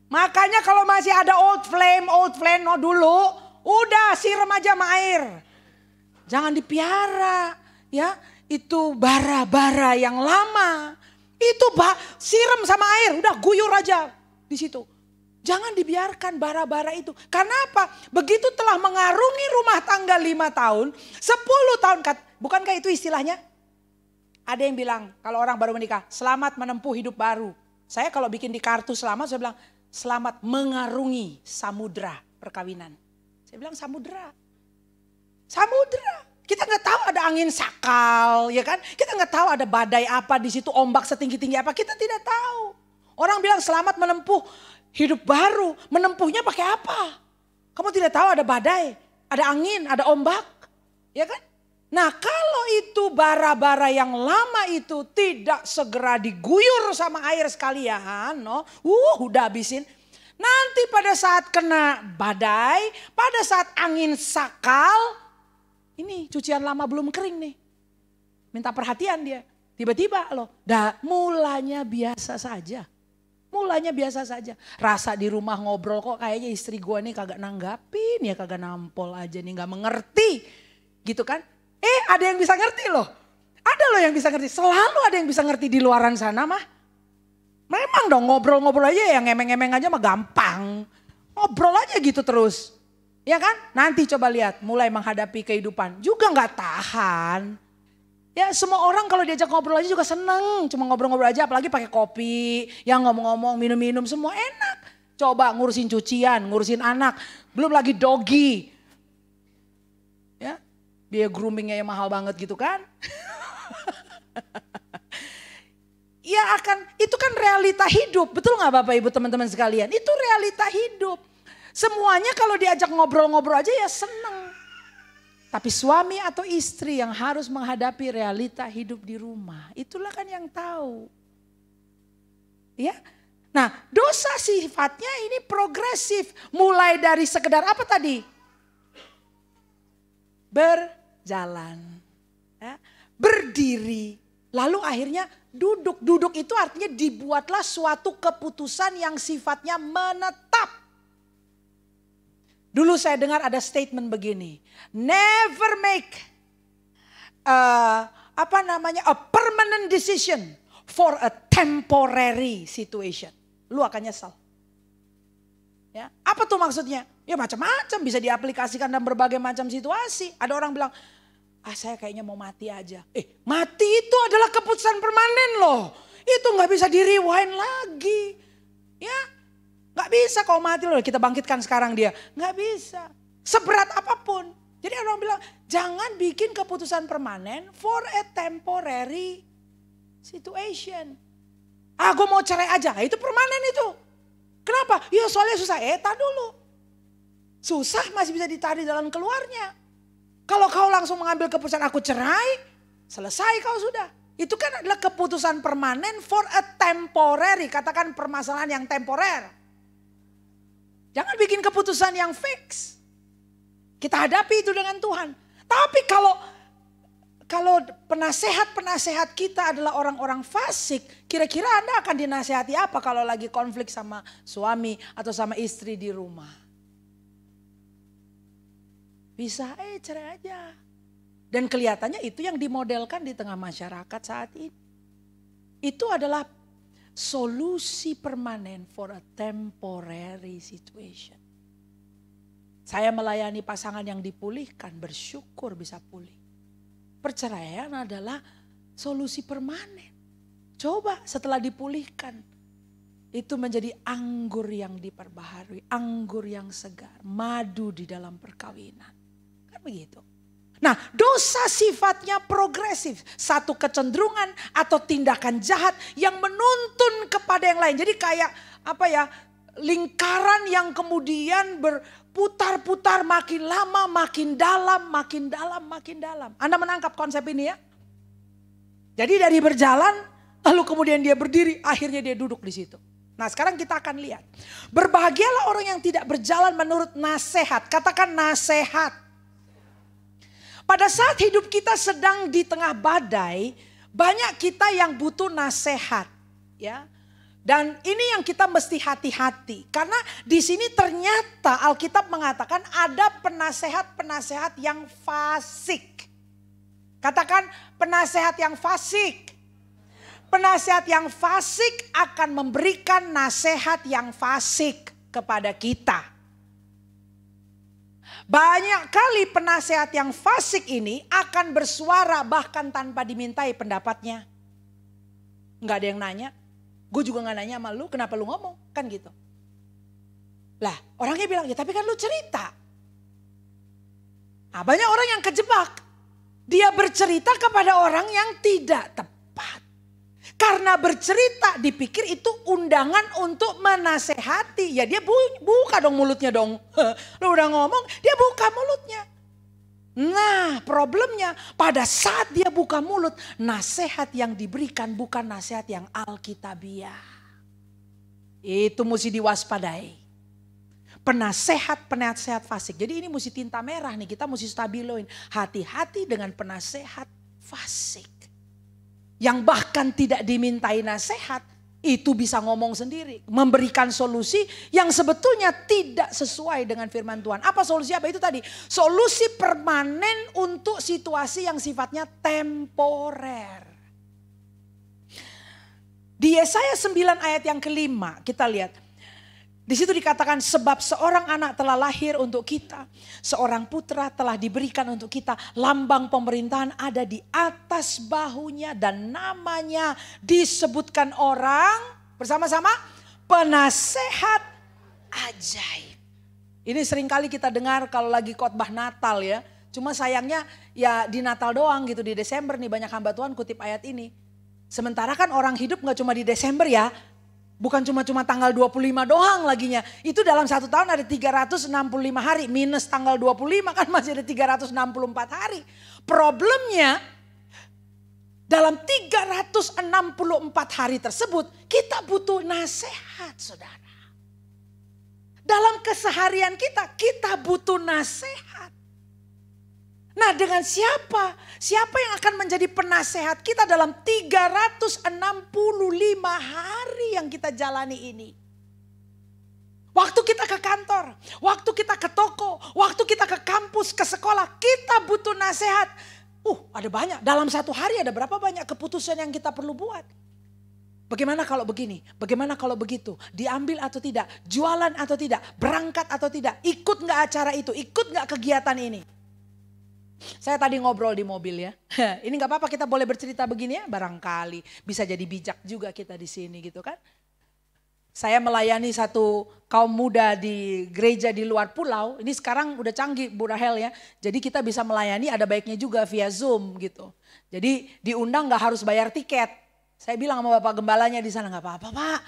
Makanya kalau masih ada old flame no dulu, udah siram aja sama air. Jangan dipiara, ya. Itu bara-bara yang lama. Itu siram sama air, udah guyur aja di situ. Jangan dibiarkan bara-bara itu. Karena apa? Begitu telah mengarungi rumah tangga 5 tahun, 10 tahun, bukankah itu istilahnya? Ada yang bilang kalau orang baru menikah, selamat menempuh hidup baru. Saya kalau bikin di kartu selamat, saya bilang selamat mengarungi samudra perkawinan. Saya bilang samudra. Samudra. Kita nggak tahu ada angin sakal, ya kan? Kita nggak tahu ada badai apa di situ, ombak setinggi-tinggi apa. Kita tidak tahu. Orang bilang selamat menempuh hidup baru. Menempuhnya pakai apa? Kamu tidak tahu ada badai, ada angin, ada ombak, ya kan? Nah kalau itu bara-bara yang lama itu tidak segera diguyur sama air sekalian, udah habisin. Nanti pada saat kena badai, pada saat angin sakal, ini cucian lama belum kering nih. Minta perhatian dia. Tiba-tiba loh, mulanya biasa saja. Mulanya biasa saja. Rasa di rumah ngobrol kok kayaknya istri gue nih kagak nanggapin ya, kagak nampol aja nih, gak mengerti. Gitu kan. Ada yang bisa ngerti loh. Ada loh yang bisa ngerti. Selalu ada yang bisa ngerti di luaran sana mah. Memang dong ngobrol-ngobrol aja yang ngemeng-ngemeng aja mah gampang. Ngobrol aja gitu terus. Ya kan? Nanti coba lihat mulai menghadapi kehidupan. Juga gak tahan. Ya semua orang kalau diajak ngobrol aja juga seneng. Cuma ngobrol-ngobrol aja apalagi pakai kopi. Yang ngomong-ngomong minum-minum semua enak. Coba ngurusin cucian, ngurusin anak. Belum lagi doggy. Ya, biaya groomingnya yang mahal banget gitu kan. Ya itu kan realita hidup. Betul gak Bapak Ibu teman-teman sekalian? Itu realita hidup. Semuanya kalau diajak ngobrol-ngobrol aja ya seneng. Tapi suami atau istri yang harus menghadapi realita hidup di rumah. Itulah kan yang tahu. Ya. Nah dosa sifatnya ini progresif. Mulai dari sekedar apa tadi? Berjalan. Ya. Berdiri. Lalu akhirnya duduk. Duduk itu artinya dibuatlah suatu keputusan yang sifatnya menetap. Dulu saya dengar ada statement begini, never make a permanent decision for a temporary situation. Lu akan nyesal. Ya, apa tuh maksudnya? Ya macam-macam bisa diaplikasikan dalam berbagai macam situasi. Ada orang bilang, saya kayaknya mau mati aja. Mati itu adalah keputusan permanen loh. Itu nggak bisa di-rewind lagi. Ya. Gak bisa kalau mati loh kita bangkitkan sekarang dia. Gak bisa. Seberat apapun. Jadi orang bilang jangan bikin keputusan permanen for a temporary situation. Gue mau cerai aja. Itu permanen itu. Kenapa? Ya soalnya susah. Tak dulu. Susah masih bisa ditarik jalan keluarnya. Kalau kau langsung mengambil keputusan aku cerai. Selesai kau sudah. Itu kan adalah keputusan permanen for a temporary. Katakan permasalahan yang temporer. Jangan bikin keputusan yang fix. Kita hadapi itu dengan Tuhan. Tapi kalau penasehat-penasehat kita adalah orang-orang fasik, kira-kira Anda akan dinasehati apa kalau lagi konflik sama suami atau sama istri di rumah? Bisa cerai aja. Dan kelihatannya itu yang dimodelkan di tengah masyarakat saat ini. Itu adalah solusi permanen for a temporary situation. Saya melayani pasangan yang dipulihkan, bersyukur bisa pulih. Perceraian adalah solusi permanen. Coba setelah dipulihkan, itu menjadi anggur yang diperbaharui, anggur yang segar, madu di dalam perkawinan. Kan begitu. Nah, dosa sifatnya progresif. Satu kecenderungan atau tindakan jahat yang menuntun kepada yang lain. Jadi kayak lingkaran yang kemudian berputar-putar makin lama, makin dalam, makin dalam, makin dalam. Anda menangkap konsep ini ya? Jadi dari berjalan, lalu kemudian dia berdiri, akhirnya dia duduk di situ. Nah, sekarang kita akan lihat. Berbahagialah orang yang tidak berjalan menurut nasihat. Katakan nasihat. Pada saat hidup kita sedang di tengah badai, banyak kita yang butuh nasihat, ya. Dan ini yang kita mesti hati-hati, karena di sini ternyata Alkitab mengatakan ada penasehat-penasehat yang fasik. Katakan penasehat yang fasik. Penasehat yang fasik akan memberikan nasihat yang fasik kepada kita. Banyak kali penasehat yang fasik ini akan bersuara bahkan tanpa dimintai pendapatnya. Nggak ada yang nanya. Gue juga nggak nanya sama lu, kenapa lu ngomong? Kan gitu. Lah orangnya bilang, ya tapi kan lu cerita. Nah, banyak orang yang kejebak. Dia bercerita kepada orang yang tidak tepat. Karena bercerita dipikir itu undangan untuk menasehati. Ya dia buka dong mulutnya dong. Lu udah ngomong, dia buka mulutnya. Nah problemnya pada saat dia buka mulut, nasihat yang diberikan bukan nasihat yang alkitabiah. Itu mesti diwaspadai. Penasehat fasik. Jadi ini mesti tinta merah nih, kita mesti stabiloin. Hati-hati dengan penasehat fasik. Yang bahkan tidak dimintai nasihat, itu bisa ngomong sendiri. Memberikan solusi yang sebetulnya tidak sesuai dengan firman Tuhan. Apa solusi apa itu tadi? Solusi permanen untuk situasi yang sifatnya temporer. Di Yesaya 9 ayat yang kelima kita lihat. Di situ dikatakan sebab seorang anak telah lahir untuk kita. Seorang putra telah diberikan untuk kita. Lambang pemerintahan ada di atas bahunya dan namanya disebutkan orang bersama-sama penasehat ajaib. Ini seringkali kita dengar kalau lagi khotbah Natal ya. Cuma sayangnya ya di Natal doang gitu, di Desember nih banyak hamba Tuhan kutip ayat ini. Sementara kan orang hidup gak cuma di Desember ya. Bukan cuma tanggal 25 doang laginya. Itu dalam satu tahun ada 365 hari. Minus tanggal 25 kan masih ada 364 hari. Problemnya dalam 364 hari tersebut kita butuh nasihat saudara. Dalam keseharian kita butuh nasihat. Nah dengan siapa? Siapa yang akan menjadi penasehat kita dalam 365 hari yang kita jalani ini? Waktu kita ke kantor, waktu kita ke toko, waktu kita ke kampus, ke sekolah, kita butuh nasihat. Ada banyak. Dalam satu hari ada berapa banyak keputusan yang kita perlu buat. Bagaimana kalau begini? Bagaimana kalau begitu? Diambil atau tidak? Jualan atau tidak? Berangkat atau tidak? Ikut gak acara itu? Ikut gak kegiatan ini? Saya tadi ngobrol di mobil ya. Ini gak apa-apa kita boleh bercerita begini ya. Barangkali bisa jadi bijak juga kita di sini gitu kan. Saya melayani satu kaum muda di gereja di luar pulau. Ini sekarang udah canggih Bu Rahel ya. Jadi kita bisa melayani ada baiknya juga via Zoom gitu. Jadi diundang gak harus bayar tiket. Saya bilang sama Bapak Gembalanya di sana, gak apa-apa Pak.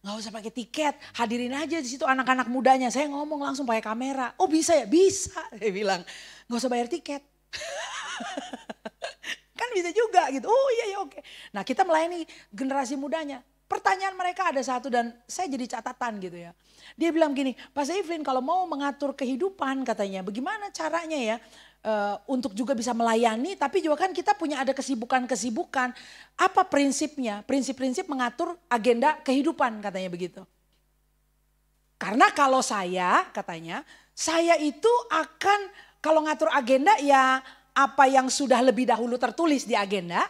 Gak usah pakai tiket, hadirin aja di situ anak-anak mudanya. Saya ngomong langsung pakai kamera. Oh bisa ya? Bisa. Saya bilang gak usah bayar tiket. Kan bisa juga gitu. Oh iya ya oke. Nah kita melayani generasi mudanya. Pertanyaan mereka ada satu dan saya jadi catatan gitu ya. Dia bilang gini, Pak Evelyn kalau mau mengatur kehidupan katanya bagaimana caranya ya untuk juga bisa melayani tapi juga kan kita punya ada kesibukan-kesibukan. Apa prinsipnya? Prinsip-prinsip mengatur agenda kehidupan katanya begitu. Karena kalau saya katanya, saya itu akan kalau ngatur agenda ya apa yang sudah lebih dahulu tertulis di agenda,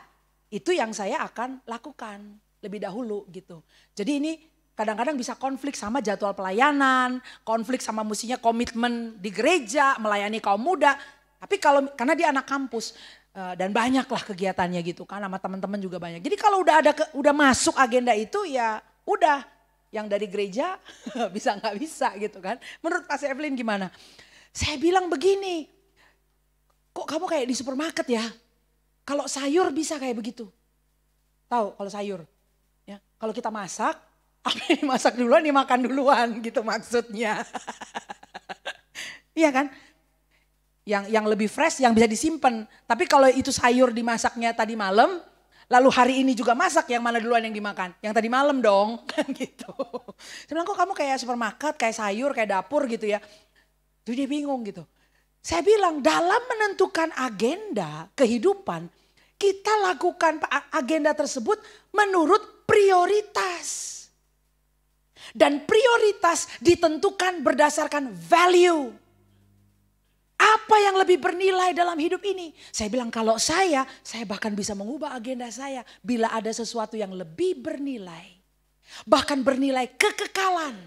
itu yang saya akan lakukan lebih dahulu gitu. Jadi ini kadang-kadang bisa konflik sama jadwal pelayanan, konflik sama mestinya komitmen di gereja, melayani kaum muda. Tapi karena dia anak kampus dan banyaklah kegiatannya gitu kan, sama teman-teman juga banyak. Jadi kalau udah masuk agenda itu ya udah, yang dari gereja bisa nggak bisa gitu kan. Menurut Pastor Evelyn gimana? Saya bilang begini, kok kamu kayak di supermarket ya? Kalau sayur bisa kayak begitu. Tahu kalau sayur? Ya, kalau kita masak, apa yang dimasak duluan dimakan duluan gitu maksudnya. Iya kan? Yang lebih fresh yang bisa disimpan. Tapi kalau itu sayur dimasaknya tadi malam, lalu hari ini juga masak, yang mana duluan yang dimakan? Yang tadi malam dong, kan gitu. Saya bilang kok kamu kayak supermarket, kayak sayur, kayak dapur gitu ya. Terus dia bingung gitu. Saya bilang dalam menentukan agenda kehidupan, kita lakukan agenda tersebut menurut prioritas. Dan prioritas ditentukan berdasarkan value. Apa yang lebih bernilai dalam hidup ini? Saya bilang kalau saya bahkan bisa mengubah agenda saya bila ada sesuatu yang lebih bernilai. Bahkan bernilai kekekalan.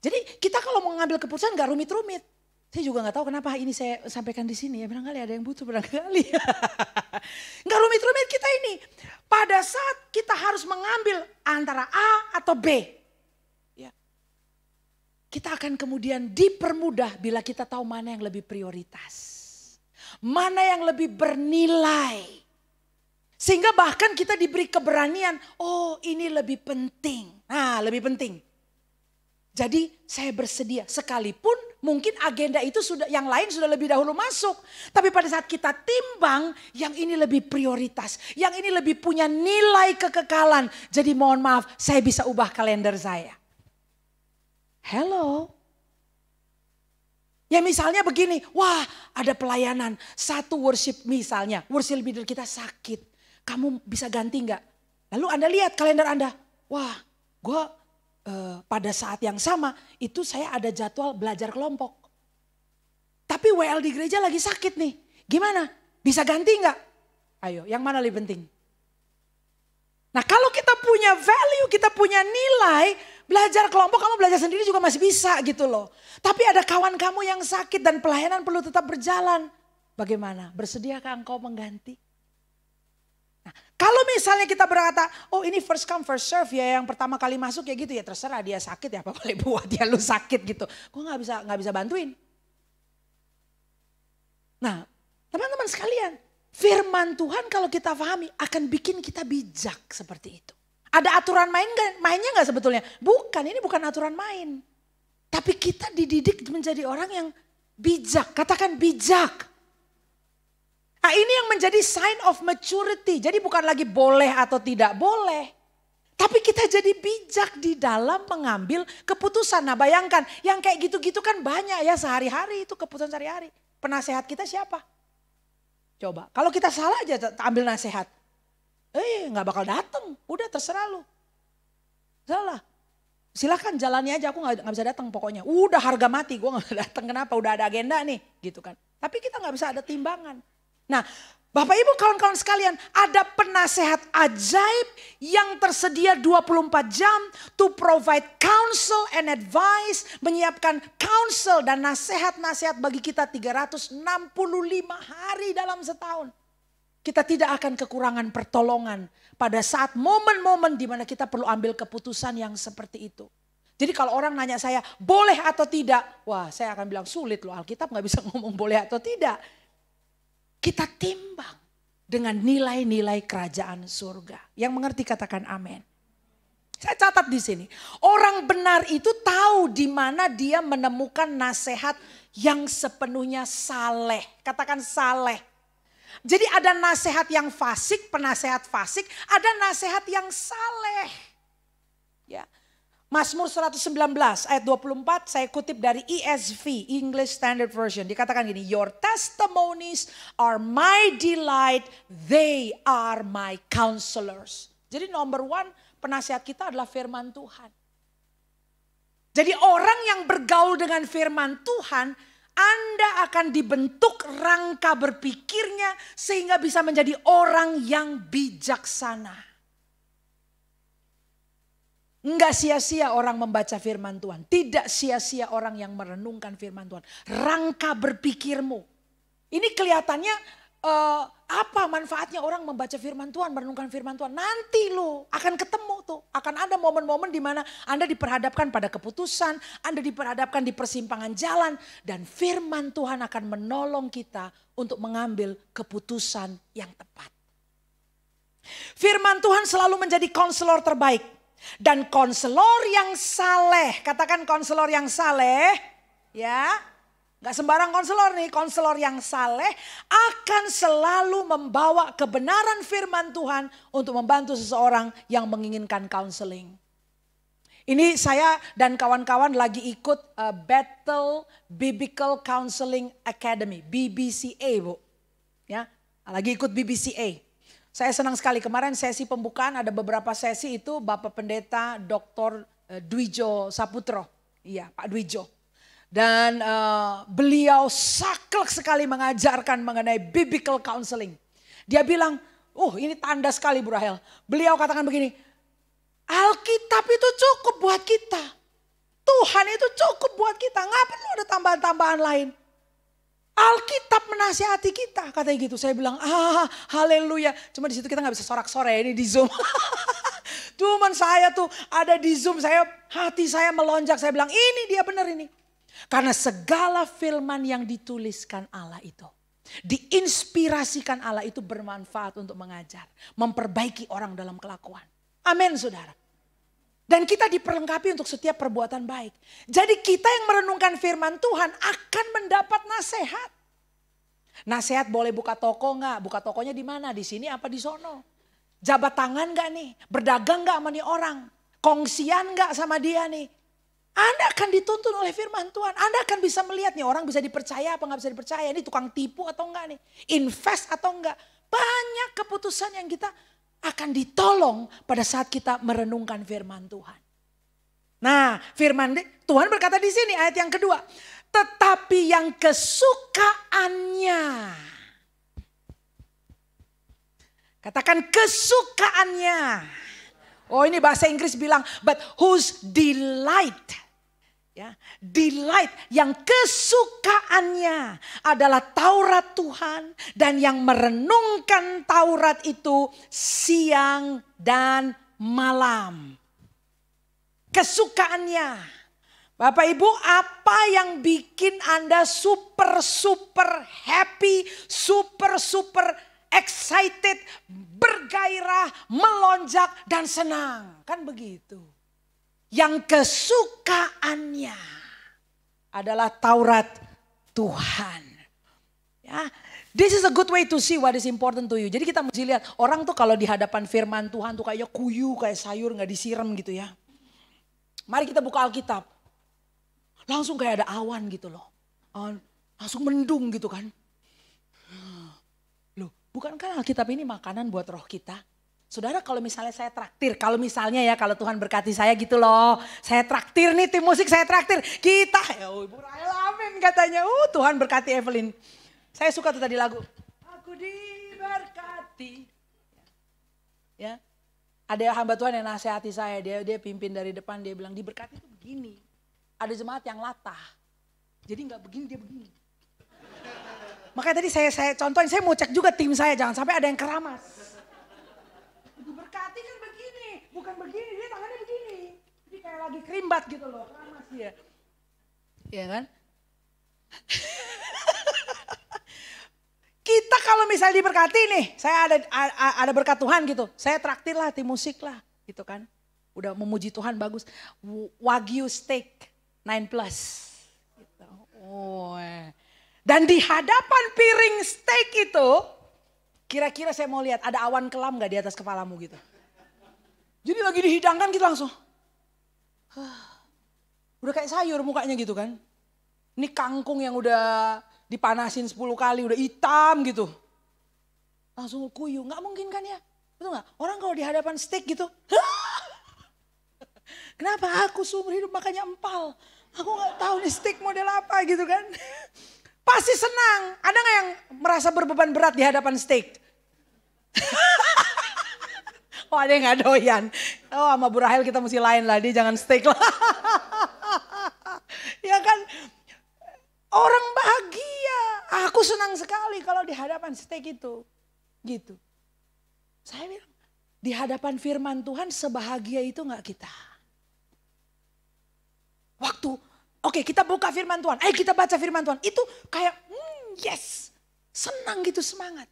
Jadi kita kalau mau ngambil keputusan gak rumit-rumit. Saya juga gak tahu kenapa ini saya sampaikan di sini ya. Barangkali ada yang butuh, barangkali. Gak rumit-rumit kita ini. Pada saat kita harus mengambil antara A atau B. Kita akan kemudian dipermudah bila kita tahu mana yang lebih prioritas. Mana yang lebih bernilai. Sehingga bahkan kita diberi keberanian, oh ini lebih penting. Nah lebih penting. Jadi saya bersedia sekalipun mungkin agenda itu sudah yang lain sudah lebih dahulu masuk. Tapi pada saat kita timbang yang ini lebih prioritas. Yang ini lebih punya nilai kekekalan. Jadi mohon maaf saya bisa ubah kalender saya. Hello. Ya misalnya begini, wah ada pelayanan, satu worship misalnya, worship leader kita sakit. Kamu bisa ganti nggak? Lalu Anda lihat kalender Anda, wah gue pada saat yang sama itu saya ada jadwal belajar kelompok. Tapi WL di gereja lagi sakit nih, gimana? Bisa ganti nggak? Ayo, yang mana lebih penting? Nah kalau kita punya value, kita punya nilai, belajar kelompok kamu belajar sendiri juga masih bisa gitu loh. Tapi ada kawan kamu yang sakit dan pelayanan perlu tetap berjalan. Bagaimana? Bersediakah engkau mengganti? Nah, kalau misalnya kita berkata, oh ini first come first serve ya, yang pertama kali masuk ya gitu ya, terserah dia sakit ya, apa boleh buat dia lu sakit gitu. Gue nggak bisa bantuin. Nah teman-teman sekalian, firman Tuhan kalau kita pahami akan bikin kita bijak seperti itu. Ada aturan mainnya nggak sebetulnya? Bukan, ini bukan aturan main. Tapi kita dididik menjadi orang yang bijak. Katakan bijak. Nah ini yang menjadi sign of maturity. Jadi bukan lagi boleh atau tidak boleh. Tapi kita jadi bijak di dalam mengambil keputusan. Nah bayangkan yang kayak gitu-gitu kan banyak ya sehari-hari itu keputusan sehari-hari. Penasehat kita siapa? Coba, kalau kita salah aja ambil nasihat. Gak bakal datang, udah terserah lu. Salah. Silakan jalani aja, aku gak bisa datang pokoknya. Udah harga mati, gue gak datang kenapa, udah ada agenda nih gitu kan. Tapi kita gak bisa ada timbangan. Nah Bapak Ibu kawan-kawan sekalian, ada penasehat ajaib yang tersedia 24 jam to provide counsel and advice, menyiapkan counsel dan nasihat-nasihat bagi kita 365 hari dalam setahun. Kita tidak akan kekurangan pertolongan pada saat momen-momen di mana kita perlu ambil keputusan yang seperti itu. Jadi kalau orang nanya saya boleh atau tidak, wah saya akan bilang sulit loh, Alkitab gak bisa ngomong boleh atau tidak. Kita timbang dengan nilai-nilai kerajaan surga. Yang mengerti katakan amin. Saya catat di sini. Orang benar itu tahu di mana dia menemukan nasihat yang sepenuhnya saleh. Katakan saleh. Jadi ada nasihat yang fasik, penasehat fasik, ada nasihat yang saleh. Ya. Mazmur 119 ayat 24 saya kutip dari ESV, English Standard Version. Dikatakan gini, your testimonies are my delight, they are my counselors. Jadi number one penasihat kita adalah firman Tuhan. Jadi orang yang bergaul dengan firman Tuhan Anda akan dibentuk rangka berpikirnya sehingga bisa menjadi orang yang bijaksana. Enggak sia-sia orang membaca firman Tuhan. Tidak sia-sia orang yang merenungkan firman Tuhan. Rangka berpikirmu. Ini kelihatannya apa manfaatnya orang membaca firman Tuhan, merenungkan firman Tuhan. Nanti lo akan ketemu tuh. Akan ada momen-momen di mana Anda diperhadapkan pada keputusan. Anda diperhadapkan di persimpangan jalan. Dan firman Tuhan akan menolong kita untuk mengambil keputusan yang tepat. Firman Tuhan selalu menjadi konselor terbaik. Dan konselor yang saleh, katakan konselor yang saleh, ya, gak sembarang konselor nih, konselor yang saleh akan selalu membawa kebenaran firman Tuhan untuk membantu seseorang yang menginginkan counseling. Ini saya dan kawan-kawan lagi ikut Bethel Biblical Counseling Academy, BBCA Bu, ya, lagi ikut BBCA. Saya senang sekali kemarin sesi pembukaan ada beberapa sesi itu Bapak Pendeta Dr. Dwijo Saputro. Iya Pak Dwijo. Dan beliau saklek sekali mengajarkan mengenai biblical counseling. Dia bilang, ini tanda sekali Bu Rahel. Beliau katakan begini, Alkitab itu cukup buat kita. Tuhan itu cukup buat kita, nggak perlu ada tambahan-tambahan lain. Alkitab menasihati kita, katanya gitu. Saya bilang, haleluya. Cuma di situ kita nggak bisa sorak-sorai, ini di Zoom. Cuman saya tuh ada di Zoom, hati saya melonjak. Saya bilang, ini dia benar ini. Karena segala firman yang dituliskan Allah itu, diinspirasikan Allah itu bermanfaat untuk mengajar, memperbaiki orang dalam kelakuan. Amin saudara. Dan kita diperlengkapi untuk setiap perbuatan baik. Jadi kita yang merenungkan firman Tuhan akan mendapat nasihat. Nasihat boleh buka toko enggak? Buka tokonya di mana? Di sini apa di sono? Jabat tangan enggak nih? Berdagang enggak sama nih orang? Kongsian enggak sama dia nih? Anda akan dituntun oleh firman Tuhan. Anda akan bisa melihat nih orang bisa dipercaya apa enggak bisa dipercaya. Ini tukang tipu atau enggak nih? Invest atau enggak? Banyak keputusan yang kita akan ditolong pada saat kita merenungkan firman Tuhan. Nah, firman Tuhan berkata di sini ayat yang kedua, tetapi yang kesukaannya. Katakan kesukaannya. Oh, ini bahasa Inggris bilang but whose delight. Ya, delight yang kesukaannya adalah Taurat Tuhan dan yang merenungkan Taurat itu siang dan malam. Kesukaannya. Bapak Ibu, apa yang bikin Anda super happy, super excited, bergairah, melonjak dan senang? Kan begitu. Yang kesukaannya adalah Taurat Tuhan. Ya, this is a good way to see what is important to you. Jadi kita mesti lihat orang tuh kalau di hadapan firman Tuhan tuh kayaknya kuyu, kayak sayur nggak disiram gitu ya. Mari kita buka Alkitab. Langsung kayak ada awan gitu loh. Langsung mendung gitu kan. Loh, bukankah Alkitab ini makanan buat roh kita? Saudara, kalau misalnya saya traktir, kalau Tuhan berkati saya gitu loh. Saya traktir nih tim musik, saya traktir. Kita, Ibu Rahel amin katanya. Tuhan berkati Evelyn. Saya suka tuh tadi lagu. Aku diberkati. Ya, ada hamba Tuhan yang nasihati saya. Dia pimpin dari depan, dia bilang diberkati itu begini. Ada jemaat yang latah. Jadi gak begini, dia begini. Makanya tadi saya contohin, saya mau cek juga tim saya. Jangan sampai ada yang keramas. Diberkati kan begini, bukan begini, dia tangannya begini. Jadi kayak lagi kerimbat gitu loh, keramas dia. Iya kan? Kita kalau misalnya diberkati nih, saya ada berkat Tuhan gitu. Saya traktir lah, tim musik lah gitu kan. Udah memuji Tuhan bagus. Wagyu steak 9+. Gitu. Dan di hadapan piring steak itu, kira-kira saya mau lihat ada awan kelam gak di atas kepalamu gitu. Jadi lagi dihidangkan gitu langsung. Udah kayak sayur mukanya gitu kan. Ini kangkung yang udah dipanasin 10 kali, udah hitam gitu. Langsung kuyu, gak mungkin kan ya? Betul gak? Orang kalau di hadapan steak gitu. Kenapa aku seumur hidup makanya empal. Aku gak tahu nih steak model apa gitu kan. Pasti senang. Ada gak yang merasa berbeban berat di hadapan steak? Oh ada yang gak doyan. Oh sama Bu Rahel kita mesti lain lah, dia jangan steak lah. Ya kan, orang bahagia. Aku senang sekali kalau di hadapan steak itu. Gitu. Saya bilang, di hadapan firman Tuhan sebahagia itu gak kita? Waktu, oke, kita buka firman Tuhan, ayo kita baca firman Tuhan. Itu kayak, yes, senang gitu, semangat.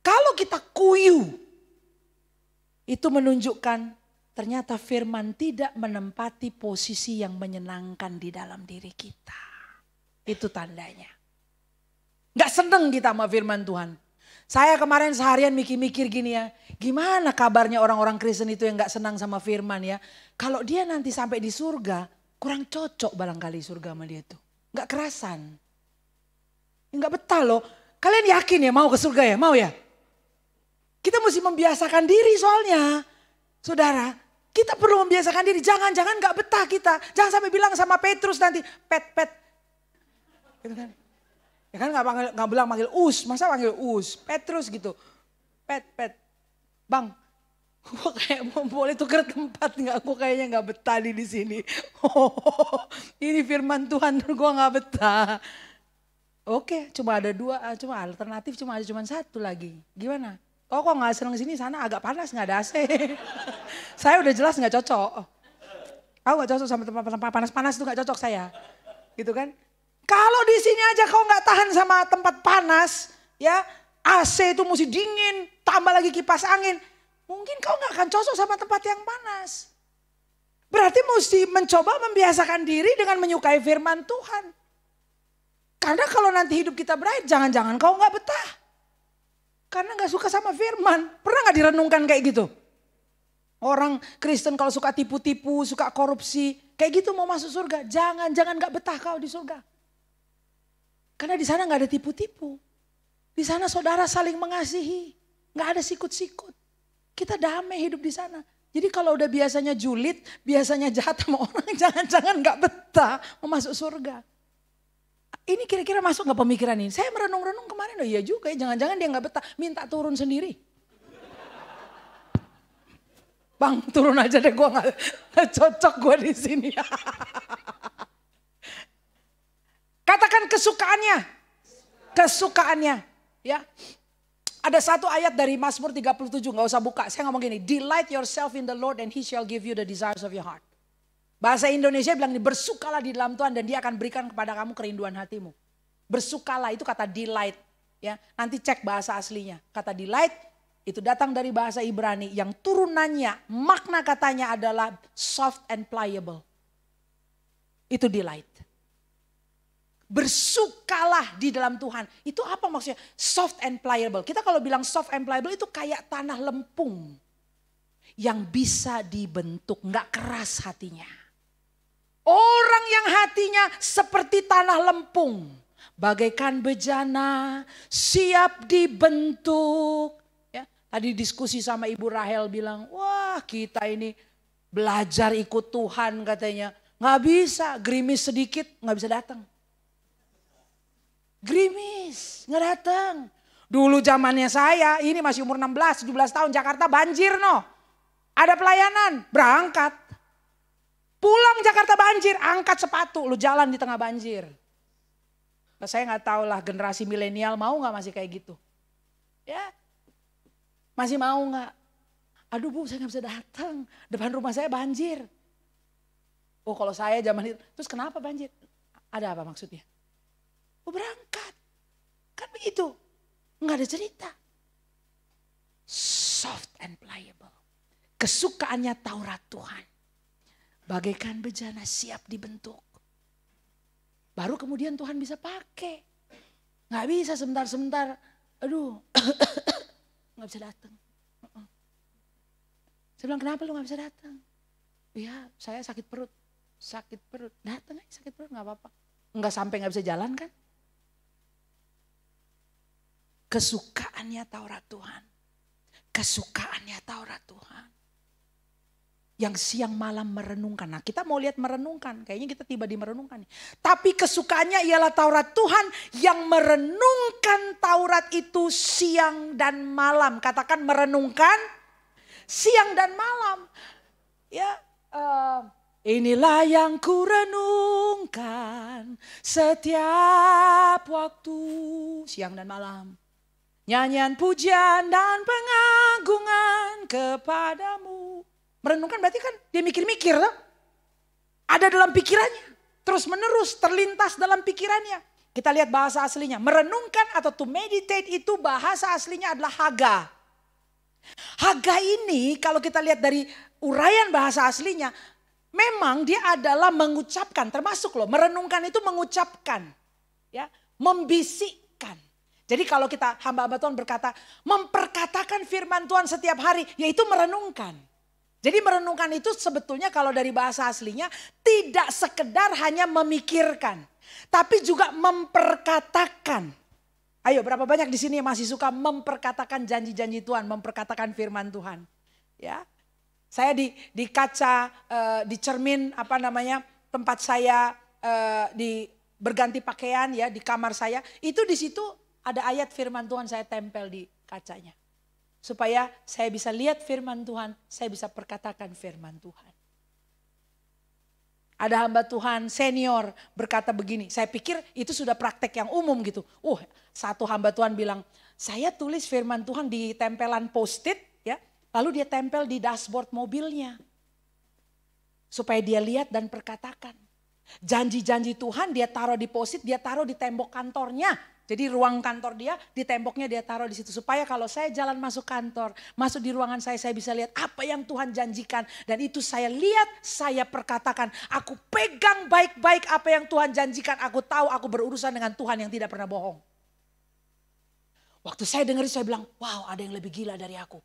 Kalau kita kuyu, itu menunjukkan ternyata firman tidak menempati posisi yang menyenangkan di dalam diri kita. Itu tandanya. Gak seneng kita sama firman Tuhan. Saya kemarin seharian mikir-mikir gini ya, gimana kabarnya orang-orang Kristen itu yang gak senang sama firman ya. Kalau dia nanti sampai di surga, kurang cocok barangkali surga sama dia tuh. Gak kerasan. Gak betah loh. Kalian yakin ya mau ke surga ya? Mau ya? Kita mesti membiasakan diri soalnya. Saudara, kita perlu membiasakan diri. Jangan-jangan gak betah kita. Jangan sampai bilang sama Petrus nanti, pet. Gitu kan. Ya kan gak bilang manggil us. Masa panggil us? Petrus gitu. Pet. Bang. Gue kayak boleh tuker tempat nggak? Gue kayaknya nggak betah di sini. Ini firman Tuhan, gue nggak betah. Oke, cuma ada dua, cuma alternatif cuma satu lagi. Gimana? Kok nggak seneng sini, sana agak panas nggak ada AC. Saya udah jelas nggak cocok. Aku nggak cocok sama tempat panas-panas itu nggak cocok saya, gitu kan? Kalau di sini aja kau nggak tahan sama tempat panas, ya AC itu mesti dingin, tambah lagi kipas angin. Mungkin kau gak akan cocok sama tempat yang panas. Berarti mesti mencoba membiasakan diri dengan menyukai firman Tuhan. Karena kalau nanti hidup kita berakhir, jangan-jangan kau gak betah. Karena gak suka sama firman. Pernah gak direnungkan kayak gitu? Orang Kristen kalau suka tipu-tipu, suka korupsi, kayak gitu mau masuk surga. Jangan gak betah kau di surga. Karena di sana gak ada tipu-tipu. Di sana saudara saling mengasihi. Gak ada sikut-sikut. Kita damai hidup di sana. Jadi kalau udah biasanya julid, biasanya jahat sama orang, jangan-jangan gak betah mau masuk surga. Ini kira-kira masuk gak pemikiran ini? Saya merenung-renung kemarin, oh iya juga ya, jangan-jangan dia gak betah, minta turun sendiri. Bang turun aja deh, gue gak cocok gue di sini. Katakan kesukaannya, ya. Ada satu ayat dari Mazmur 37, gak usah buka. Saya ngomong gini, delight yourself in the Lord and He shall give you the desires of your heart. Bahasa Indonesia bilang, bersukalah di dalam Tuhan dan Dia akan berikan kepada kamu kerinduan hatimu. Bersukalah itu kata delight. Ya, nanti cek bahasa aslinya. Kata delight itu datang dari bahasa Ibrani yang turunannya, makna katanya adalah soft and pliable. Itu delight. Bersukalah di dalam Tuhan. Itu apa maksudnya? Soft and pliable. Kita kalau bilang soft and pliable itu kayak tanah lempung. Yang bisa dibentuk, gak keras hatinya. Orang yang hatinya seperti tanah lempung. Bagaikan bejana, siap dibentuk. Ya, tadi diskusi sama Ibu Rahel bilang, wah kita ini belajar ikut Tuhan katanya. Gak bisa, gerimis sedikit gak bisa datang. Gerimis, nggak datang. Dulu zamannya saya, ini masih umur 16, 17 tahun, Jakarta banjir no. Ada pelayanan, berangkat. Pulang Jakarta banjir, angkat sepatu, lu jalan di tengah banjir. Nah, saya nggak tahu lah generasi milenial mau nggak masih kayak gitu. Ya, masih mau nggak? Aduh Bu, saya nggak bisa datang, depan rumah saya banjir. Oh kalau saya zaman itu, terus kenapa banjir? Ada apa maksudnya? Oh berangkat. Kan begitu. Enggak ada cerita. Soft and pliable. Kesukaannya Taurat Tuhan. Bagaikan bejana siap dibentuk. Baru kemudian Tuhan bisa pakai. Nggak bisa sebentar-sebentar. Aduh. Nggak bisa datang. Saya bilang kenapa lu nggak bisa datang? Ya saya sakit perut. Sakit perut. Datang aja sakit perut nggak apa-apa. Nggak sampai nggak bisa jalan kan? Kesukaannya Taurat Tuhan. Kesukaannya Taurat Tuhan. yang siang malam merenungkan. Nah kita mau lihat merenungkan, kayaknya kita tiba di merenungkan. Tapi kesukaannya ialah Taurat Tuhan yang merenungkan Taurat itu siang dan malam. Katakan merenungkan siang dan malam. Ya, inilah yang kurenungkan setiap waktu siang dan malam. Nyanyian pujian dan pengagungan kepadamu. Merenungkan berarti kan dia mikir-mikir loh. Ada dalam pikirannya. Terus menerus terlintas dalam pikirannya. Kita lihat bahasa aslinya. Merenungkan atau to meditate itu bahasa aslinya adalah haga. Haga ini kalau kita lihat dari uraian bahasa aslinya. Memang dia adalah mengucapkan. Termasuk loh merenungkan itu mengucapkan. Ya, membisikkan. Jadi kalau kita hamba-hamba Tuhan berkata. Memperkatakan firman Tuhan setiap hari. Yaitu merenungkan. Jadi merenungkan itu sebetulnya kalau dari bahasa aslinya tidak sekedar hanya memikirkan. Tapi juga memperkatakan. Ayo berapa banyak di sini yang masih suka memperkatakan janji-janji Tuhan. Memperkatakan firman Tuhan. Ya, saya di kaca, di cermin tempat saya berganti pakaian ya di kamar saya. Itu di situ ada ayat firman Tuhan saya tempel di kacanya. Supaya saya bisa lihat firman Tuhan, saya bisa perkatakan firman Tuhan. Ada hamba Tuhan senior berkata begini, saya pikir itu sudah praktek yang umum gitu. Satu hamba Tuhan bilang, saya tulis firman Tuhan di tempelan post-it ya, lalu dia tempel di dashboard mobilnya. Supaya dia lihat dan perkatakan. Janji-janji Tuhan dia taruh di post-it, dia taruh di tembok kantornya. Jadi ruang kantor dia, di temboknya dia taruh di situ. Supaya kalau saya jalan masuk kantor, masuk di ruangan saya bisa lihat apa yang Tuhan janjikan. Dan itu saya lihat, saya perkatakan. Aku pegang baik-baik apa yang Tuhan janjikan. Aku tahu aku berurusan dengan Tuhan yang tidak pernah bohong. Waktu saya dengar itu saya bilang, wow ada yang lebih gila dari aku.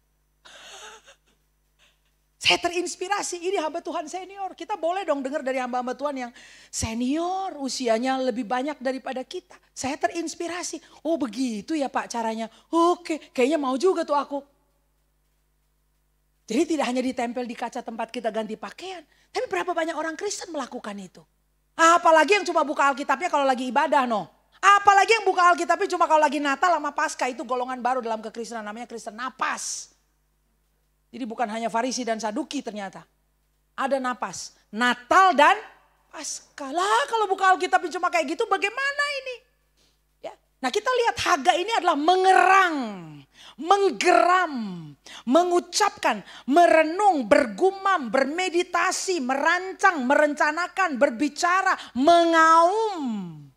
Saya terinspirasi, ini hamba Tuhan senior. Kita boleh dong dengar dari hamba-hamba Tuhan yang senior, usianya lebih banyak daripada kita. Saya terinspirasi, oh begitu ya Pak caranya. Oke, kayaknya mau juga tuh aku. Jadi tidak hanya ditempel di kaca tempat kita ganti pakaian. Tapi berapa banyak orang Kristen melakukan itu. Apalagi yang cuma buka Alkitabnya kalau lagi ibadah Apalagi yang buka Alkitabnya cuma kalau lagi Natal sama Paskah. Itu golongan baru dalam kekristenan namanya Kristen napas. Jadi bukan hanya Farisi dan Saduki ternyata. Ada napas. Natal dan Paskah. Lah kalau buka Alkitab cuma kayak gitu bagaimana ini? Ya. Nah kita lihat Haga ini adalah mengerang. Menggeram. Mengucapkan. Merenung. Bergumam. Bermeditasi. Merancang. Merencanakan. Berbicara. Mengaum.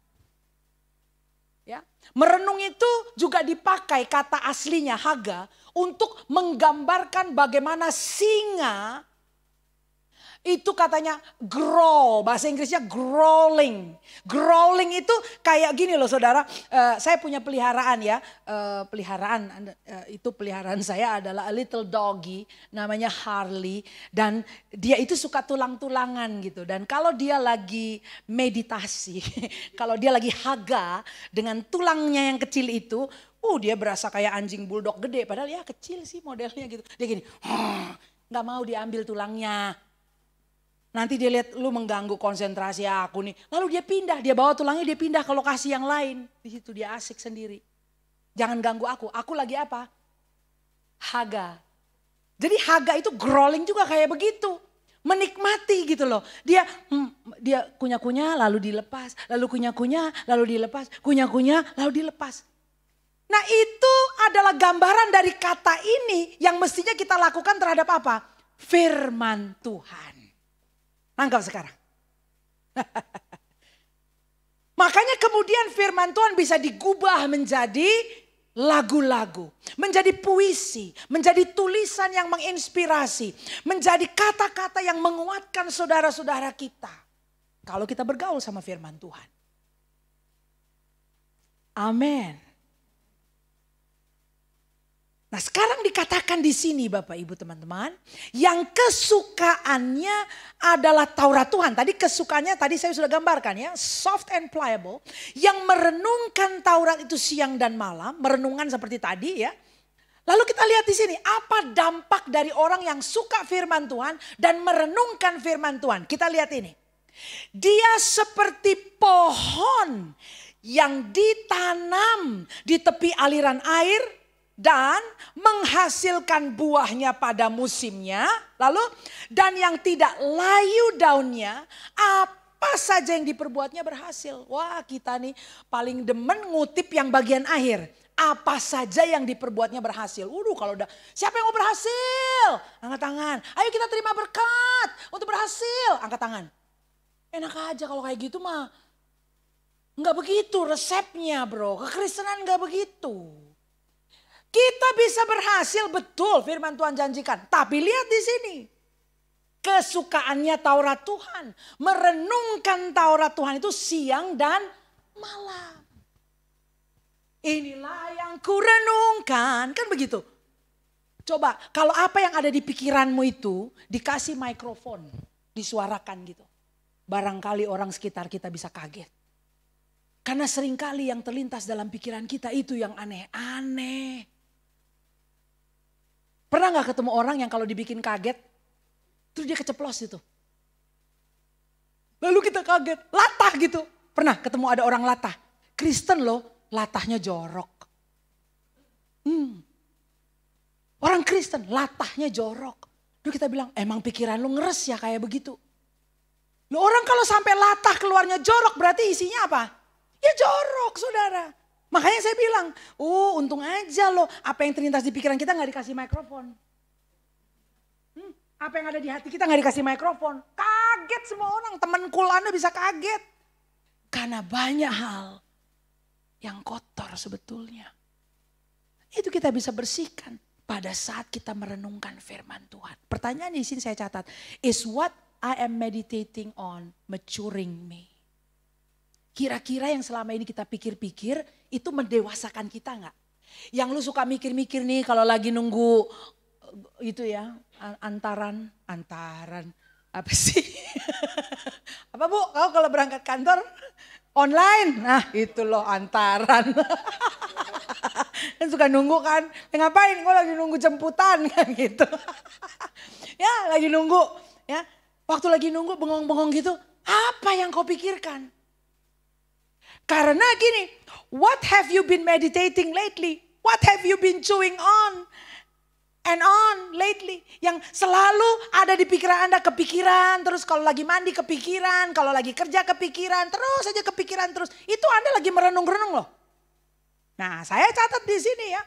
Ya. Merenung itu juga dipakai kata aslinya Haga. Untuk menggambarkan bagaimana singa itu katanya growl. Bahasa Inggrisnya growling. Growling itu kayak gini loh saudara. Saya punya peliharaan ya. Itu peliharaan saya adalah a little doggy. Namanya Harley. Dan dia itu suka tulang-tulangan gitu. Dan kalau dia lagi meditasi. Kalau dia lagi haga dengan tulangnya yang kecil itu. Dia berasa kayak anjing bulldog gede. Padahal ya kecil sih modelnya gitu. Dia gini, gak mau diambil tulangnya. Nanti dia lihat lu mengganggu konsentrasi aku nih. Lalu dia pindah, dia bawa tulangnya dia pindah ke lokasi yang lain. Di situ dia asik sendiri. Jangan ganggu aku lagi apa? Haga. Jadi haga itu growling juga kayak begitu. Menikmati gitu loh. Dia kunyah-kunyah lalu dilepas. Lalu kunyah-kunyah lalu dilepas. Kunyah-kunyah lalu dilepas. Nah itu adalah gambaran dari kata ini yang mestinya kita lakukan terhadap apa? Firman Tuhan. Nangkap sekarang. Makanya kemudian firman Tuhan bisa digubah menjadi lagu-lagu. Menjadi puisi. Menjadi tulisan yang menginspirasi. Menjadi kata-kata yang menguatkan saudara-saudara kita. Kalau kita bergaul sama firman Tuhan. Amin. Nah sekarang dikatakan di sini Bapak Ibu teman-teman. Yang kesukaannya adalah Taurat Tuhan. Tadi kesukaannya tadi saya sudah gambarkan ya. Soft and pliable. Yang merenungkan Taurat itu siang dan malam. Merenungkan seperti tadi ya. Lalu kita lihat di sini, apa dampak dari orang yang suka firman Tuhan dan merenungkan firman Tuhan. Kita lihat ini. Dia seperti pohon yang ditanam di tepi aliran air dan menghasilkan buahnya pada musimnya. Lalu, dan yang tidak layu daunnya, apa saja yang diperbuatnya berhasil. Wah, kita nih paling demen ngutip yang bagian akhir. Apa saja yang diperbuatnya berhasil. Kalau udah, siapa yang mau berhasil? Angkat tangan. Ayo kita terima berkat untuk berhasil. Angkat tangan. Enak aja kalau kayak gitu mah. Enggak begitu resepnya bro. Kekristenan enggak begitu. Kita bisa berhasil, betul firman Tuhan janjikan. Tapi lihat di sini. Kesukaannya Taurat Tuhan. Merenungkan Taurat Tuhan itu siang dan malam. Inilah yang kurenungkan. Kan begitu. Coba kalau apa yang ada di pikiranmu itu dikasih mikrofon. Disuarakan gitu. Barangkali orang sekitar kita bisa kaget. Karena seringkali yang terlintas dalam pikiran kita itu yang aneh-aneh. Pernah gak ketemu orang yang kalau dibikin kaget, terus dia keceplos gitu. Lalu kita kaget, latah gitu. Pernah ketemu ada orang latah. Kristen loh, latahnya jorok. Orang Kristen, latahnya jorok. Lalu kita bilang, emang pikiran lu ngeres ya kayak begitu. Loh, orang kalau sampai latah keluarnya jorok berarti isinya apa? Ya jorok saudara. Makanya saya bilang, untung aja loh apa yang terlintas di pikiran kita gak dikasih mikrofon. Apa yang ada di hati kita gak dikasih mikrofon. Kaget semua orang, teman cool Anda bisa kaget. Karena banyak hal yang kotor sebetulnya. Itu kita bisa bersihkan pada saat kita merenungkan firman Tuhan. Pertanyaan di sini saya catat, is what I am meditating on maturing me? Kira-kira yang selama ini kita pikir-pikir itu mendewasakan kita gak? Yang lu suka mikir-mikir nih kalau lagi nunggu itu ya, antaran apa sih? Apa bu, kau kalau berangkat kantor online? Nah itu loh antaran. Kan suka nunggu kan, ngapain? Kau lagi nunggu jemputan kan gitu. Ya lagi nunggu ya, waktu lagi nunggu bengong-bengong gitu, apa yang kau pikirkan? Karena gini, what have you been meditating lately? What have you been chewing on and on lately? Yang selalu ada di pikiran Anda, kepikiran. Terus kalau lagi mandi kepikiran, kalau lagi kerja kepikiran, terus aja kepikiran terus. Itu Anda lagi merenung-renung loh. Nah saya catat di sini ya.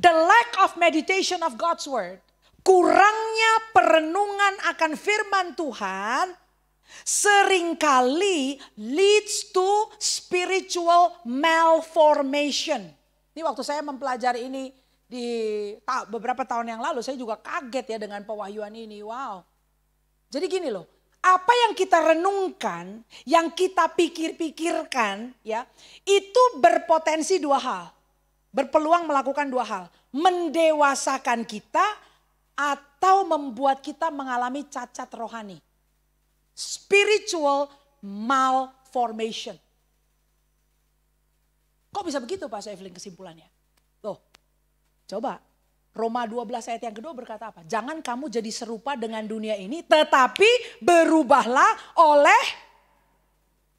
The lack of meditation of God's word. Kurangnya perenungan akan firman Tuhan seringkali leads to spiritual malformation. Ini waktu saya mempelajari ini di beberapa tahun yang lalu, saya juga kaget ya dengan pewahyuan ini. Wow. Jadi gini loh, apa yang kita renungkan, yang kita pikir-pikirkan ya, itu berpotensi dua hal. Berpeluang melakukan dua hal. Mendewasakan kita atau membuat kita mengalami cacat rohani. Spiritual malformation. Kok bisa begitu Pak Syaflin kesimpulannya? Loh, coba Roma 12 ayat yang kedua berkata apa? Jangan kamu jadi serupa dengan dunia ini, tetapi berubahlah oleh,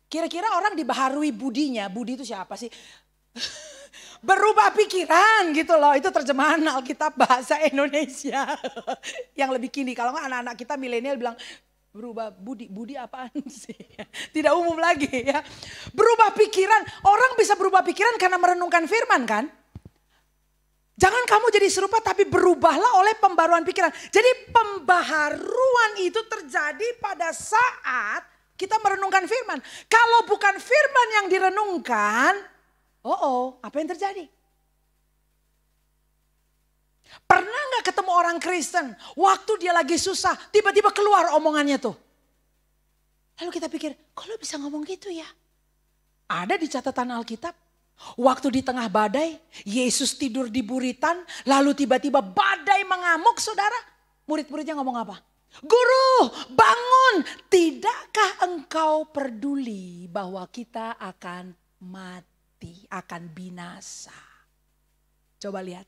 kira-kira orang dibaharui budinya. Budi itu siapa sih? Berubah pikiran gitu loh. Itu terjemahan Alkitab bahasa Indonesia yang lebih kini. Kalau nggak anak-anak kita milenial bilang, berubah budi apaan sih? Tidak umum lagi ya. Berubah pikiran, orang bisa berubah pikiran karena merenungkan firman kan? Jangan kamu jadi serupa tapi berubahlah oleh pembaruan pikiran. Jadi pembaharuan itu terjadi pada saat kita merenungkan firman. Kalau bukan firman yang direnungkan, apa yang terjadi? Pernah gak ketemu orang Kristen, waktu dia lagi susah, tiba-tiba keluar omongannya tuh. Lalu kita pikir, kok lu bisa ngomong gitu ya? Ada di catatan Alkitab, waktu di tengah badai, Yesus tidur di buritan, lalu tiba-tiba badai mengamuk saudara. Murid-muridnya ngomong apa? Guru, bangun, tidakkah engkau peduli bahwa kita akan mati, akan binasa? Coba lihat.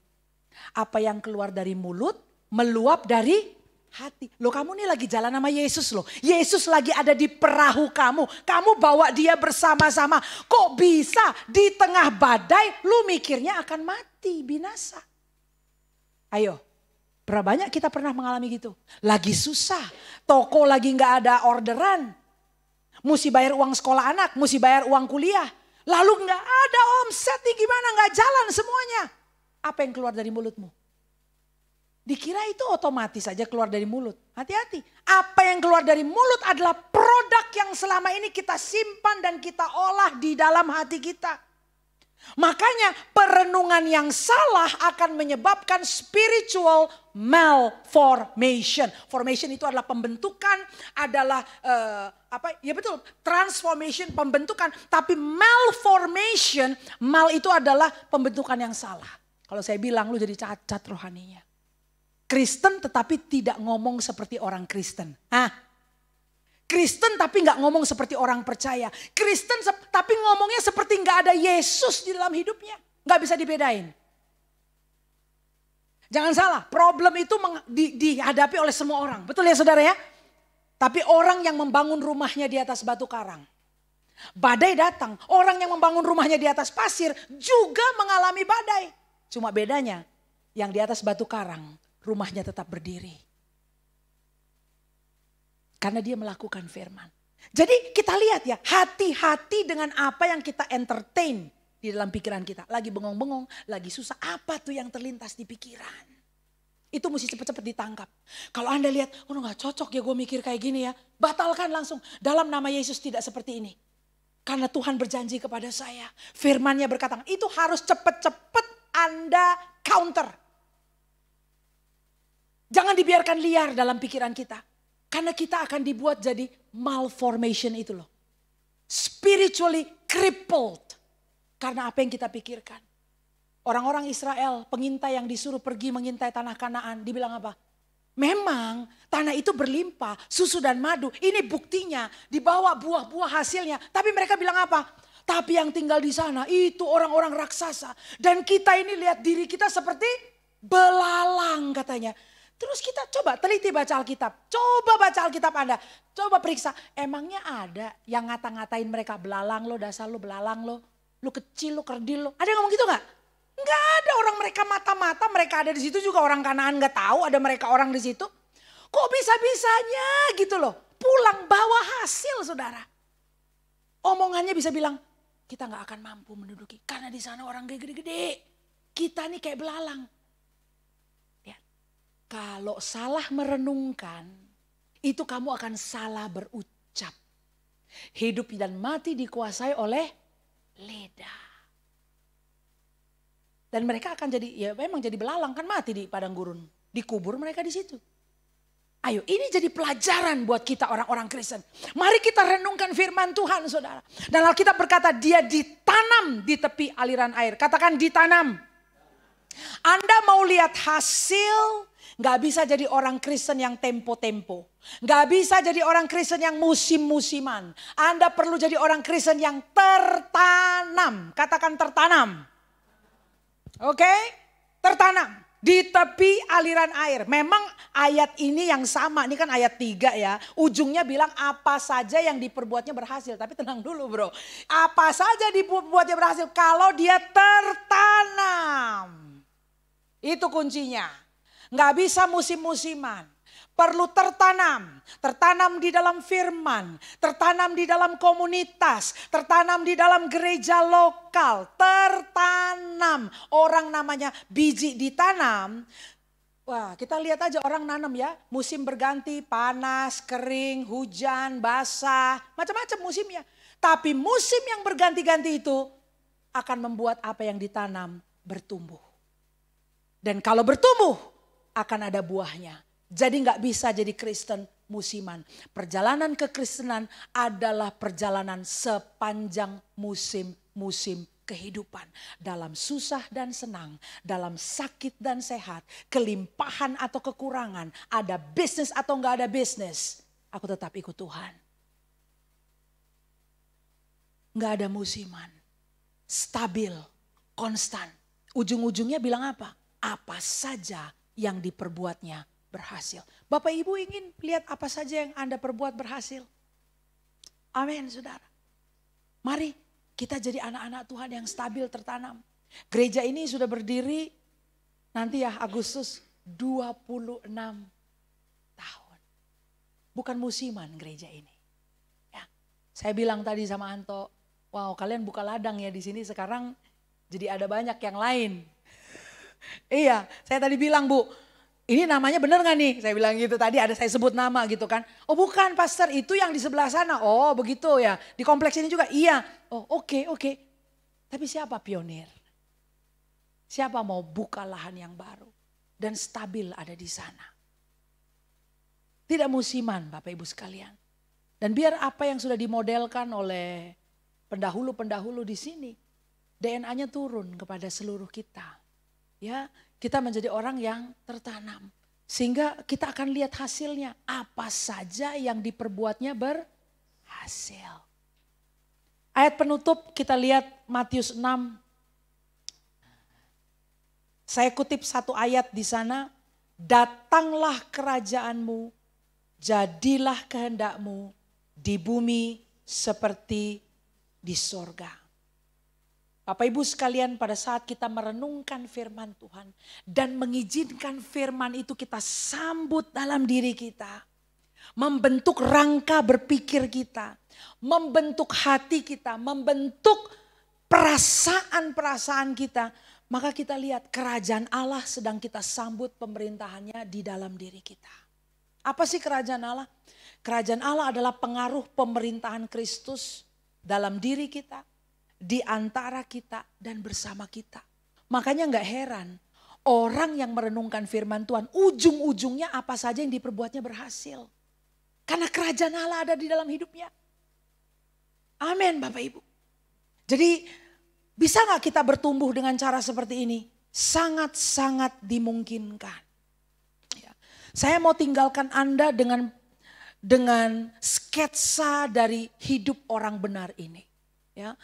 Apa yang keluar dari mulut meluap dari hati. Loh kamu nih lagi jalan sama Yesus loh. Yesus lagi ada di perahu kamu. Kamu bawa dia bersama-sama. Kok bisa di tengah badai lu mikirnya akan mati, binasa. Ayo. Berapa banyak kita pernah mengalami gitu. Lagi susah. Toko lagi gak ada orderan. Mesti bayar uang sekolah anak. Mesti bayar uang kuliah. Lalu gak ada omset nih gimana. Gak jalan semuanya. Apa yang keluar dari mulutmu? Dikira itu otomatis saja keluar dari mulut. Hati-hati. Apa yang keluar dari mulut adalah produk yang selama ini kita simpan dan kita olah di dalam hati kita. Makanya perenungan yang salah akan menyebabkan spiritual malformation. Formation itu adalah pembentukan, adalah ya betul, transformation, pembentukan. Tapi malformation, mal itu adalah pembentukan yang salah. Kalau saya bilang lu jadi cacat rohaninya. Kristen tetapi tidak ngomong seperti orang Kristen. Kristen tapi gak ngomong seperti orang percaya. Kristen tapi ngomongnya seperti gak ada Yesus di dalam hidupnya. Gak bisa dibedain. Jangan salah, problem itu dihadapi oleh semua orang. Betul ya saudara ya? Tapi orang yang membangun rumahnya di atas batu karang. Badai datang, orang yang membangun rumahnya di atas pasir juga mengalami badai. Cuma bedanya yang di atas batu karang rumahnya tetap berdiri. Karena dia melakukan firman. Jadi kita lihat ya, hati-hati dengan apa yang kita entertain di dalam pikiran kita. Lagi bengong-bengong, lagi susah, apa tuh yang terlintas di pikiran. Itu mesti cepet-cepet ditangkap. Kalau Anda lihat, oh gak cocok ya gue mikir kayak gini ya. Batalkan langsung, dalam nama Yesus tidak seperti ini. Karena Tuhan berjanji kepada saya, firman-Nya berkata, itu harus cepet-cepet Anda counter. Jangan dibiarkan liar dalam pikiran kita. Karena kita akan dibuat jadi malformation itu loh. Spiritually crippled. Karena apa yang kita pikirkan. Orang-orang Israel, pengintai yang disuruh pergi mengintai tanah Kanaan. Dibilang apa? Memang tanah itu berlimpah, susu dan madu. Ini buktinya, dibawa buah-buah hasilnya. Tapi mereka bilang apa? Tapi yang tinggal di sana itu orang-orang raksasa. Dan kita ini lihat diri kita seperti belalang katanya. Terus kita coba teliti baca Alkitab. Coba baca Alkitab Anda. Coba periksa. Emangnya ada yang ngata-ngatain mereka belalang lo, dasar lo belalang lo. Lu kecil, lu kerdil lo. Ada yang ngomong gitu gak? Enggak ada, orang mereka mata-mata. Mereka ada di situ juga, orang Kanaan gak tahu ada mereka orang di situ. Kok bisa-bisanya gitu loh. Pulang bawa hasil saudara. Omongannya bisa bilang, kita gak akan mampu menduduki. Karena di sana orang gede-gede. Kita nih kayak belalang. Kalau salah merenungkan, itu kamu akan salah berucap. Hidup dan mati dikuasai oleh lidah. Dan mereka akan jadi, ya memang jadi belalang, kan mati di padang gurun. Dikubur mereka di situ. Ayo, ini jadi pelajaran buat kita orang-orang Kristen. Mari kita renungkan firman Tuhan saudara. Dan Alkitab berkata dia ditanam di tepi aliran air. Katakan ditanam. Anda mau lihat hasil. Gak bisa jadi orang Kristen yang tempo-tempo. Gak bisa jadi orang Kristen yang musim-musiman. Anda perlu jadi orang Kristen yang tertanam. Katakan tertanam. Oke? Tertanam. Di tepi aliran air. Memang ayat ini yang sama. Ini kan ayat 3 ya. Ujungnya bilang apa saja yang diperbuatnya berhasil. Tapi tenang dulu bro. Apa saja diperbuatnya berhasil. Kalau dia tertanam. Itu kuncinya. Nggak bisa musim-musiman. Perlu tertanam. Tertanam di dalam firman. Tertanam di dalam komunitas. Tertanam di dalam gereja lokal. Tertanam. Orang namanya biji ditanam. Wah, kita lihat aja orang nanam ya. Musim berganti, panas, kering, hujan, basah. Macam-macam musimnya. Tapi musim yang berganti-ganti itu akan membuat apa yang ditanam bertumbuh. Dan kalau bertumbuh, akan ada buahnya. Jadi gak bisa jadi Kristen musiman. Perjalanan kekristenan adalah perjalanan sepanjang musim-musim kehidupan. Dalam susah dan senang, dalam sakit dan sehat, kelimpahan atau kekurangan, ada bisnis atau gak ada bisnis, aku tetap ikut Tuhan. Gak ada musiman, stabil, konstan. ujung-ujungnya bilang apa? Apa saja yang diperbuatnya berhasil. Bapak Ibu ingin lihat apa saja yang Anda perbuat berhasil? Amin, saudara. Mari kita jadi anak-anak Tuhan yang stabil tertanam. Gereja ini sudah berdiri nanti ya Agustus 26 tahun. Bukan musiman gereja ini. Ya, saya bilang tadi sama Anto, wow kalian buka ladang ya di sini sekarang jadi ada banyak yang lain. Iya, saya tadi bilang Bu, ini namanya benar gak nih? Saya bilang gitu tadi ada saya sebut nama gitu kan. Oh bukan pastor itu yang di sebelah sana. Oh begitu ya. Di kompleks ini juga iya. Oh oke. Tapi siapa pionir? Siapa mau buka lahan yang baru? Dan stabil ada di sana. Tidak musiman Bapak Ibu sekalian. Dan biar apa yang sudah dimodelkan oleh pendahulu-pendahulu di sini. DNA-nya turun kepada seluruh kita. Ya, kita menjadi orang yang tertanam. Sehingga kita akan lihat hasilnya. Apa saja yang diperbuatnya berhasil. Ayat penutup kita lihat Matius 6. Saya kutip satu ayat di sana. Datanglah kerajaanmu, jadilah kehendakmu di bumi seperti di sorga. Bapak Ibu sekalian, pada saat kita merenungkan firman Tuhan dan mengizinkan firman itu kita sambut dalam diri kita. Membentuk rangka berpikir kita, membentuk hati kita, membentuk perasaan-perasaan kita. Maka kita lihat kerajaan Allah sedang kita sambut pemerintahannya di dalam diri kita. Apa sih kerajaan Allah? Kerajaan Allah adalah pengaruh pemerintahan Kristus dalam diri kita, di antara kita dan bersama kita. Makanya gak heran orang yang merenungkan firman Tuhan ujung-ujungnya apa saja yang diperbuatnya berhasil. Karena kerajaan Allah ada di dalam hidupnya. Amin Bapak Ibu. Jadi bisa gak kita bertumbuh dengan cara seperti ini? Sangat-sangat dimungkinkan. Ya. Saya mau tinggalkan Anda dengan sketsa dari hidup orang benar ini. Ya.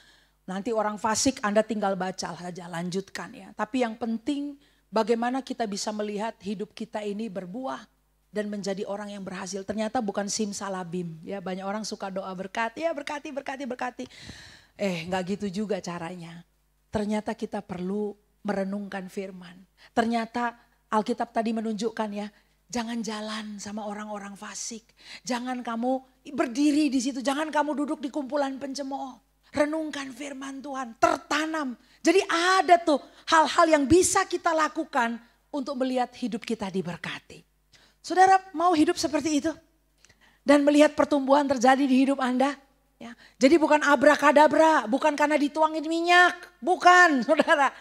Nanti orang fasik Anda tinggal baca saja, lanjutkan ya. Tapi yang penting bagaimana kita bisa melihat hidup kita ini berbuah dan menjadi orang yang berhasil. Ternyata bukan simsalabim ya, banyak orang suka doa berkat, ya berkati. Gak gitu juga caranya. Ternyata kita perlu merenungkan firman. Ternyata Alkitab tadi menunjukkan ya, jangan jalan sama orang-orang fasik. Jangan kamu berdiri di situ, jangan kamu duduk di kumpulan pencemooh. Renungkan firman Tuhan, tertanam. Jadi ada tuh hal-hal yang bisa kita lakukan untuk melihat hidup kita diberkati. Saudara mau hidup seperti itu? Dan melihat pertumbuhan terjadi di hidup Anda? Ya. Jadi bukan abrakadabra, bukan karena dituangin minyak. Bukan saudara.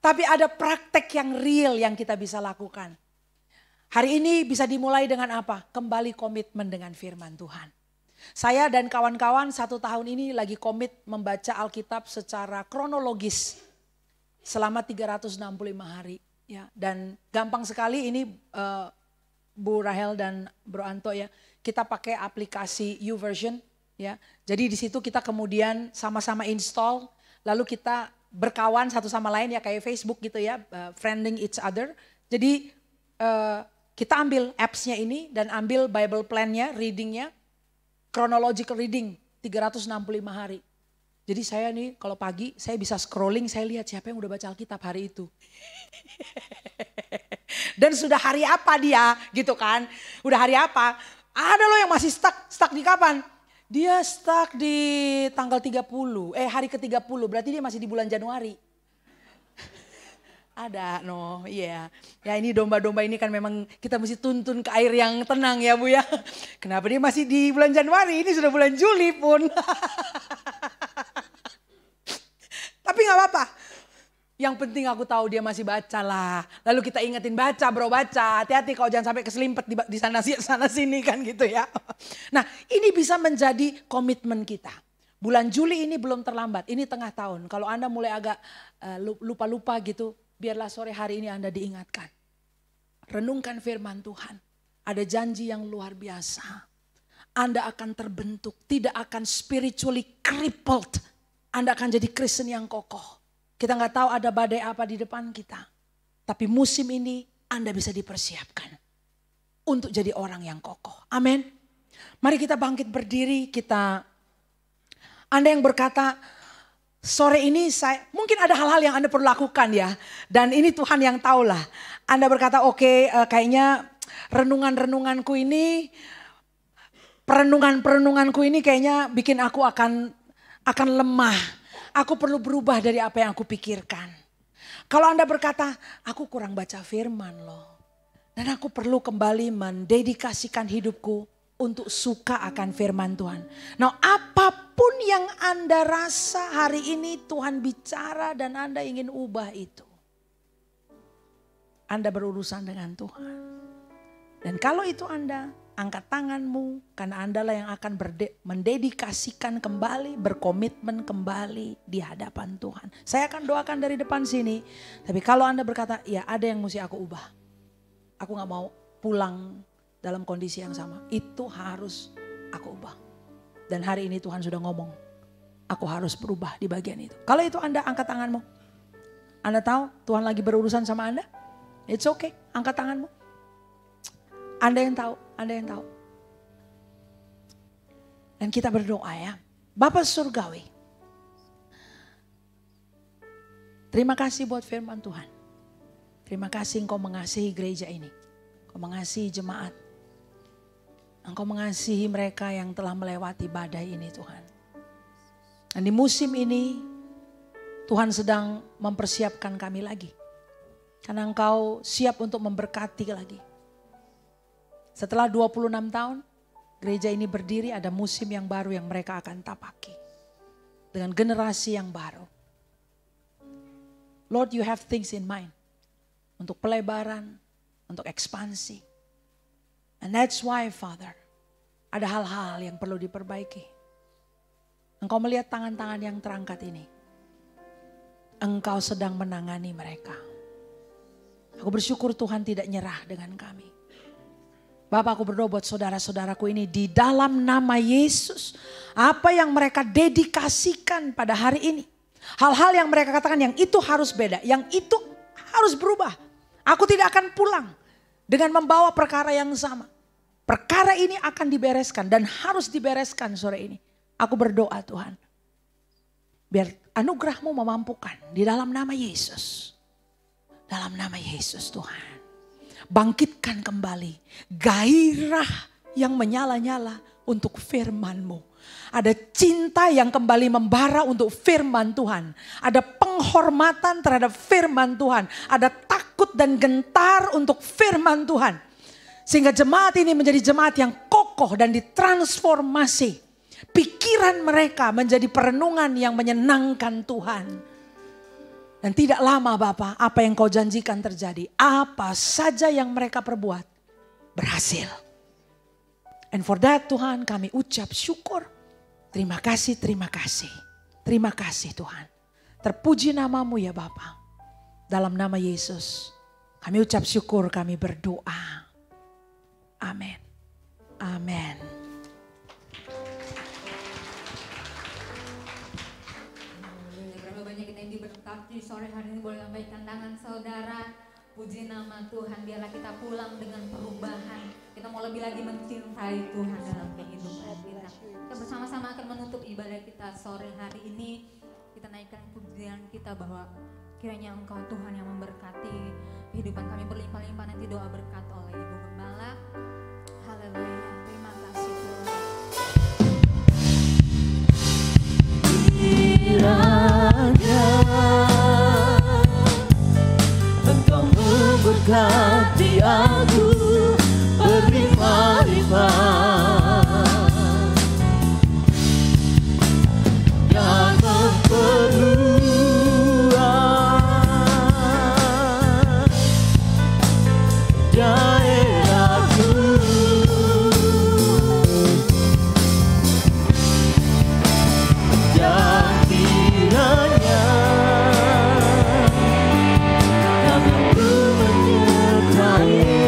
Tapi ada praktek yang real yang kita bisa lakukan. Hari ini bisa dimulai dengan apa? Kembali komitmen dengan firman Tuhan. Saya dan kawan-kawan 1 tahun ini lagi komit membaca Alkitab secara kronologis selama 365 hari. Ya, dan gampang sekali ini Bu Rahel dan Bro Anto ya, kita pakai aplikasi YouVersion. Ya, jadi di situ kita kemudian sama-sama install, lalu kita berkawan satu sama lain ya kayak Facebook gitu ya, friending each other. Jadi kita ambil apps-nya ini dan ambil Bible plan-nya, reading-nya. Chronological reading 365 hari. Jadi saya nih kalau pagi saya bisa scrolling, saya lihat siapa yang udah baca Alkitab hari itu. Dan sudah hari apa dia gitu kan. Udah hari apa. Ada loh yang masih stuck di kapan? Dia stuck di tanggal 30, hari ke-30 berarti dia masih di bulan Januari. Ada, iya. Ya ini domba-domba ini kan memang kita mesti tuntun ke air yang tenang ya Bu ya. Kenapa dia masih di bulan Januari, ini sudah bulan Juli pun. Tapi gak apa-apa. Yang penting aku tahu dia masih baca lah. Lalu kita ingetin baca bro, baca. Hati-hati kalau jangan sampai keselimpet di sana sini kan gitu ya. Nah ini bisa menjadi komitmen kita. Bulan Juli ini belum terlambat, ini tengah tahun. Kalau Anda mulai agak lupa-lupa gitu, biarlah sore hari ini Anda diingatkan. Renungkan firman Tuhan. Ada janji yang luar biasa. Anda akan terbentuk, tidak akan spiritually crippled. Anda akan jadi Kristen yang kokoh. Kita nggak tahu ada badai apa di depan kita. Tapi musim ini Anda bisa dipersiapkan untuk jadi orang yang kokoh. Amin. Mari kita bangkit berdiri. Anda yang berkata, sore ini mungkin ada hal-hal yang Anda perlu lakukan ya. Dan ini Tuhan yang tahulah. Anda berkata oke, kayaknya renunganku ini kayaknya bikin aku akan lemah. Aku perlu berubah dari apa yang aku pikirkan. Kalau Anda berkata, aku kurang baca firman loh. Dan aku perlu kembali mendedikasikan hidupku untuk suka akan firman Tuhan. Nah, apapun yang Anda rasa hari ini Tuhan bicara dan Anda ingin ubah itu. Anda berurusan dengan Tuhan. Dan kalau itu Anda, angkat tanganmu karena Andalah yang akan mendedikasikan kembali, berkomitmen kembali di hadapan Tuhan. Saya akan doakan dari depan sini. Tapi kalau Anda berkata, ya ada yang mesti aku ubah. Aku gak mau pulang dalam kondisi yang sama. Itu harus aku ubah. Dan hari ini Tuhan sudah ngomong, aku harus berubah di bagian itu. Kalau itu Anda angkat tanganmu. Anda tahu Tuhan lagi berurusan sama Anda? It's okay, angkat tanganmu. Anda yang tahu. Dan kita berdoa ya. Bapa Surgawi. Terima kasih buat firman Tuhan. Terima kasih Engkau mengasihi gereja ini. Engkau mengasihi jemaat. Engkau mengasihi mereka yang telah melewati badai ini Tuhan. Dan di musim ini Tuhan sedang mempersiapkan kami lagi. Karena Engkau siap untuk memberkati lagi. Setelah 26 tahun, gereja ini berdiri, ada musim yang baru yang mereka akan tapaki. Dengan generasi yang baru. Lord, you have things in mind. Untuk pelebaran, untuk ekspansi. And that's why, Father, ada hal-hal yang perlu diperbaiki. Engkau melihat tangan-tangan yang terangkat ini. Engkau sedang menangani mereka. Aku bersyukur Tuhan tidak nyerah dengan kami. Bapak, aku berdoa buat saudara-saudaraku ini di dalam nama Yesus. Apa yang mereka dedikasikan pada hari ini. Hal-hal yang mereka katakan yang itu harus beda. Yang itu harus berubah. Aku tidak akan pulang dengan membawa perkara yang sama. Perkara ini akan dibereskan dan harus dibereskan sore ini. Aku berdoa Tuhan. Biar anugerah-Mu memampukan di dalam nama Yesus. Dalam nama Yesus Tuhan. Bangkitkan kembali gairah yang menyala-nyala untuk firman-Mu. Ada cinta yang kembali membara untuk firman Tuhan. Ada penghormatan terhadap firman Tuhan. Ada takut dan gentar untuk firman Tuhan. Sehingga jemaat ini menjadi jemaat yang kokoh dan ditransformasi. Pikiran mereka menjadi perenungan yang menyenangkan Tuhan. Dan tidak lama Bapak, apa yang Kau janjikan terjadi. Apa saja yang mereka perbuat berhasil. And for that Tuhan kami ucap syukur. Terima kasih, terima kasih. Terima kasih Tuhan. Terpuji nama-Mu ya Bapak. Dalam nama Yesus kami ucap syukur, kami berdoa. Amin. Amin. Diberkati sore hari ini, boleh lambaikan tangan saudara. Puji nama Tuhan, biarlah kita pulang dengan perubahan. Kita mau lebih lagi mencintai Tuhan dalam kehidupan kita. Kita bersama-sama akan menutup ibadah kita sore hari ini. Kita naikkan pujian kita bahwa kiranya Engkau Tuhan yang memberkati kehidupan kami berlimpah-limpah. Nanti doa berkat oleh Ibu Gembala. Haleluya, terima kasih Tuhan. Engkau memberkati aku berlimpah-limpah dan memperluas daerahku. Dan kiranya aku menyertai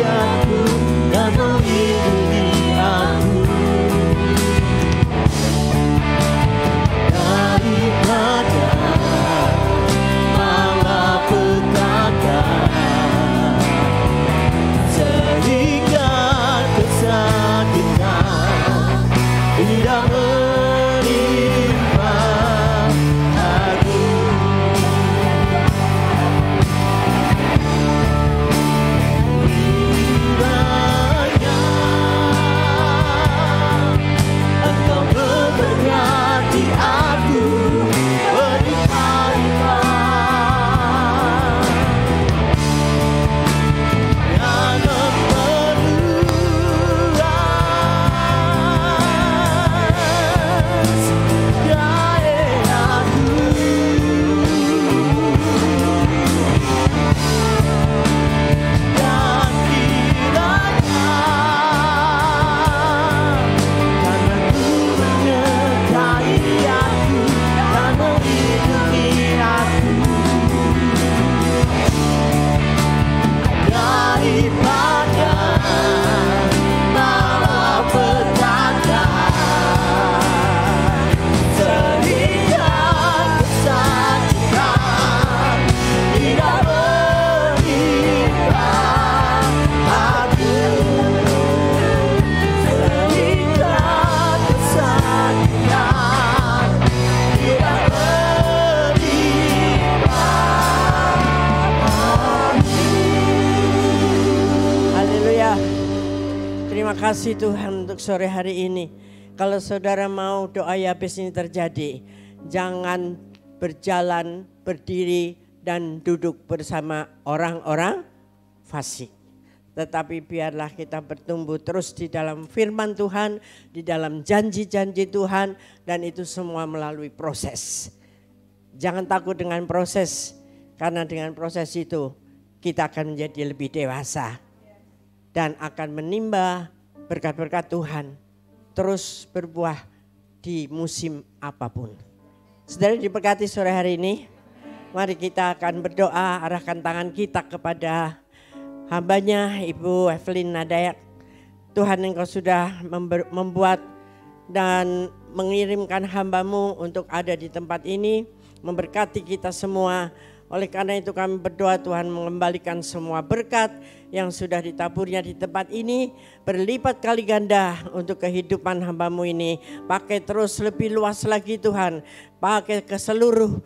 kasih Tuhan untuk sore hari ini. Kalau saudara mau doa Yabes ini terjadi, jangan berjalan, berdiri, dan duduk bersama orang-orang fasik. Tetapi biarlah kita bertumbuh terus di dalam firman Tuhan, di dalam janji-janji Tuhan, dan itu semua melalui proses. Jangan takut dengan proses, karena dengan proses itu kita akan menjadi lebih dewasa dan akan menimba berkat-berkat Tuhan terus berbuah di musim apapun. Saudara diberkati sore hari ini, mari kita akan berdoa, arahkan tangan kita kepada hambanya Ibu Evelyn Nadayak. Tuhan, Engkau sudah membuat dan mengirimkan hambamu untuk ada di tempat ini, memberkati kita semua. Oleh karena itu kami berdoa Tuhan mengembalikan semua berkat yang sudah ditaburnya di tempat ini berlipat kali ganda untuk kehidupan hambamu ini. Pakai terus lebih luas lagi Tuhan, pakai ke seluruh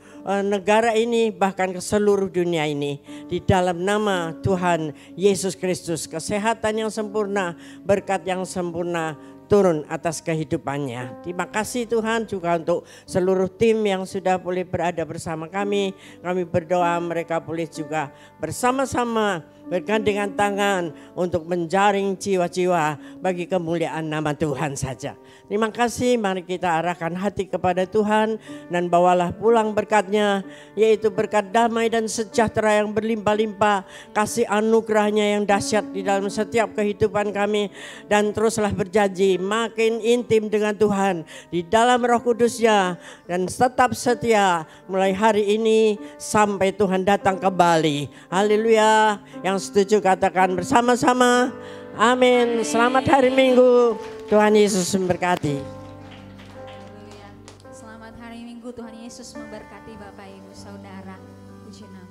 negara ini, bahkan ke seluruh dunia ini. Di dalam nama Tuhan Yesus Kristus, kesehatan yang sempurna, berkat yang sempurna turun atas kehidupannya. Terima kasih Tuhan juga untuk seluruh tim yang sudah boleh berada bersama kami. Kami berdoa mereka boleh juga bersama-sama bergandengan tangan untuk menjaring jiwa-jiwa bagi kemuliaan nama Tuhan saja. Terima kasih, mari kita arahkan hati kepada Tuhan dan bawalah pulang berkatnya, yaitu berkat damai dan sejahtera yang berlimpah-limpah, kasih anugerahnya yang dahsyat di dalam setiap kehidupan kami, dan teruslah berjanji makin intim dengan Tuhan di dalam Roh Kudus-Nya dan tetap setia mulai hari ini sampai Tuhan datang kembali. Haleluya. Yang setuju katakan bersama-sama amin. Selamat hari Minggu, Tuhan Yesus memberkati. Haleluya. Selamat hari Minggu, Tuhan Yesus memberkati Bapak Ibu Saudara. Puji nama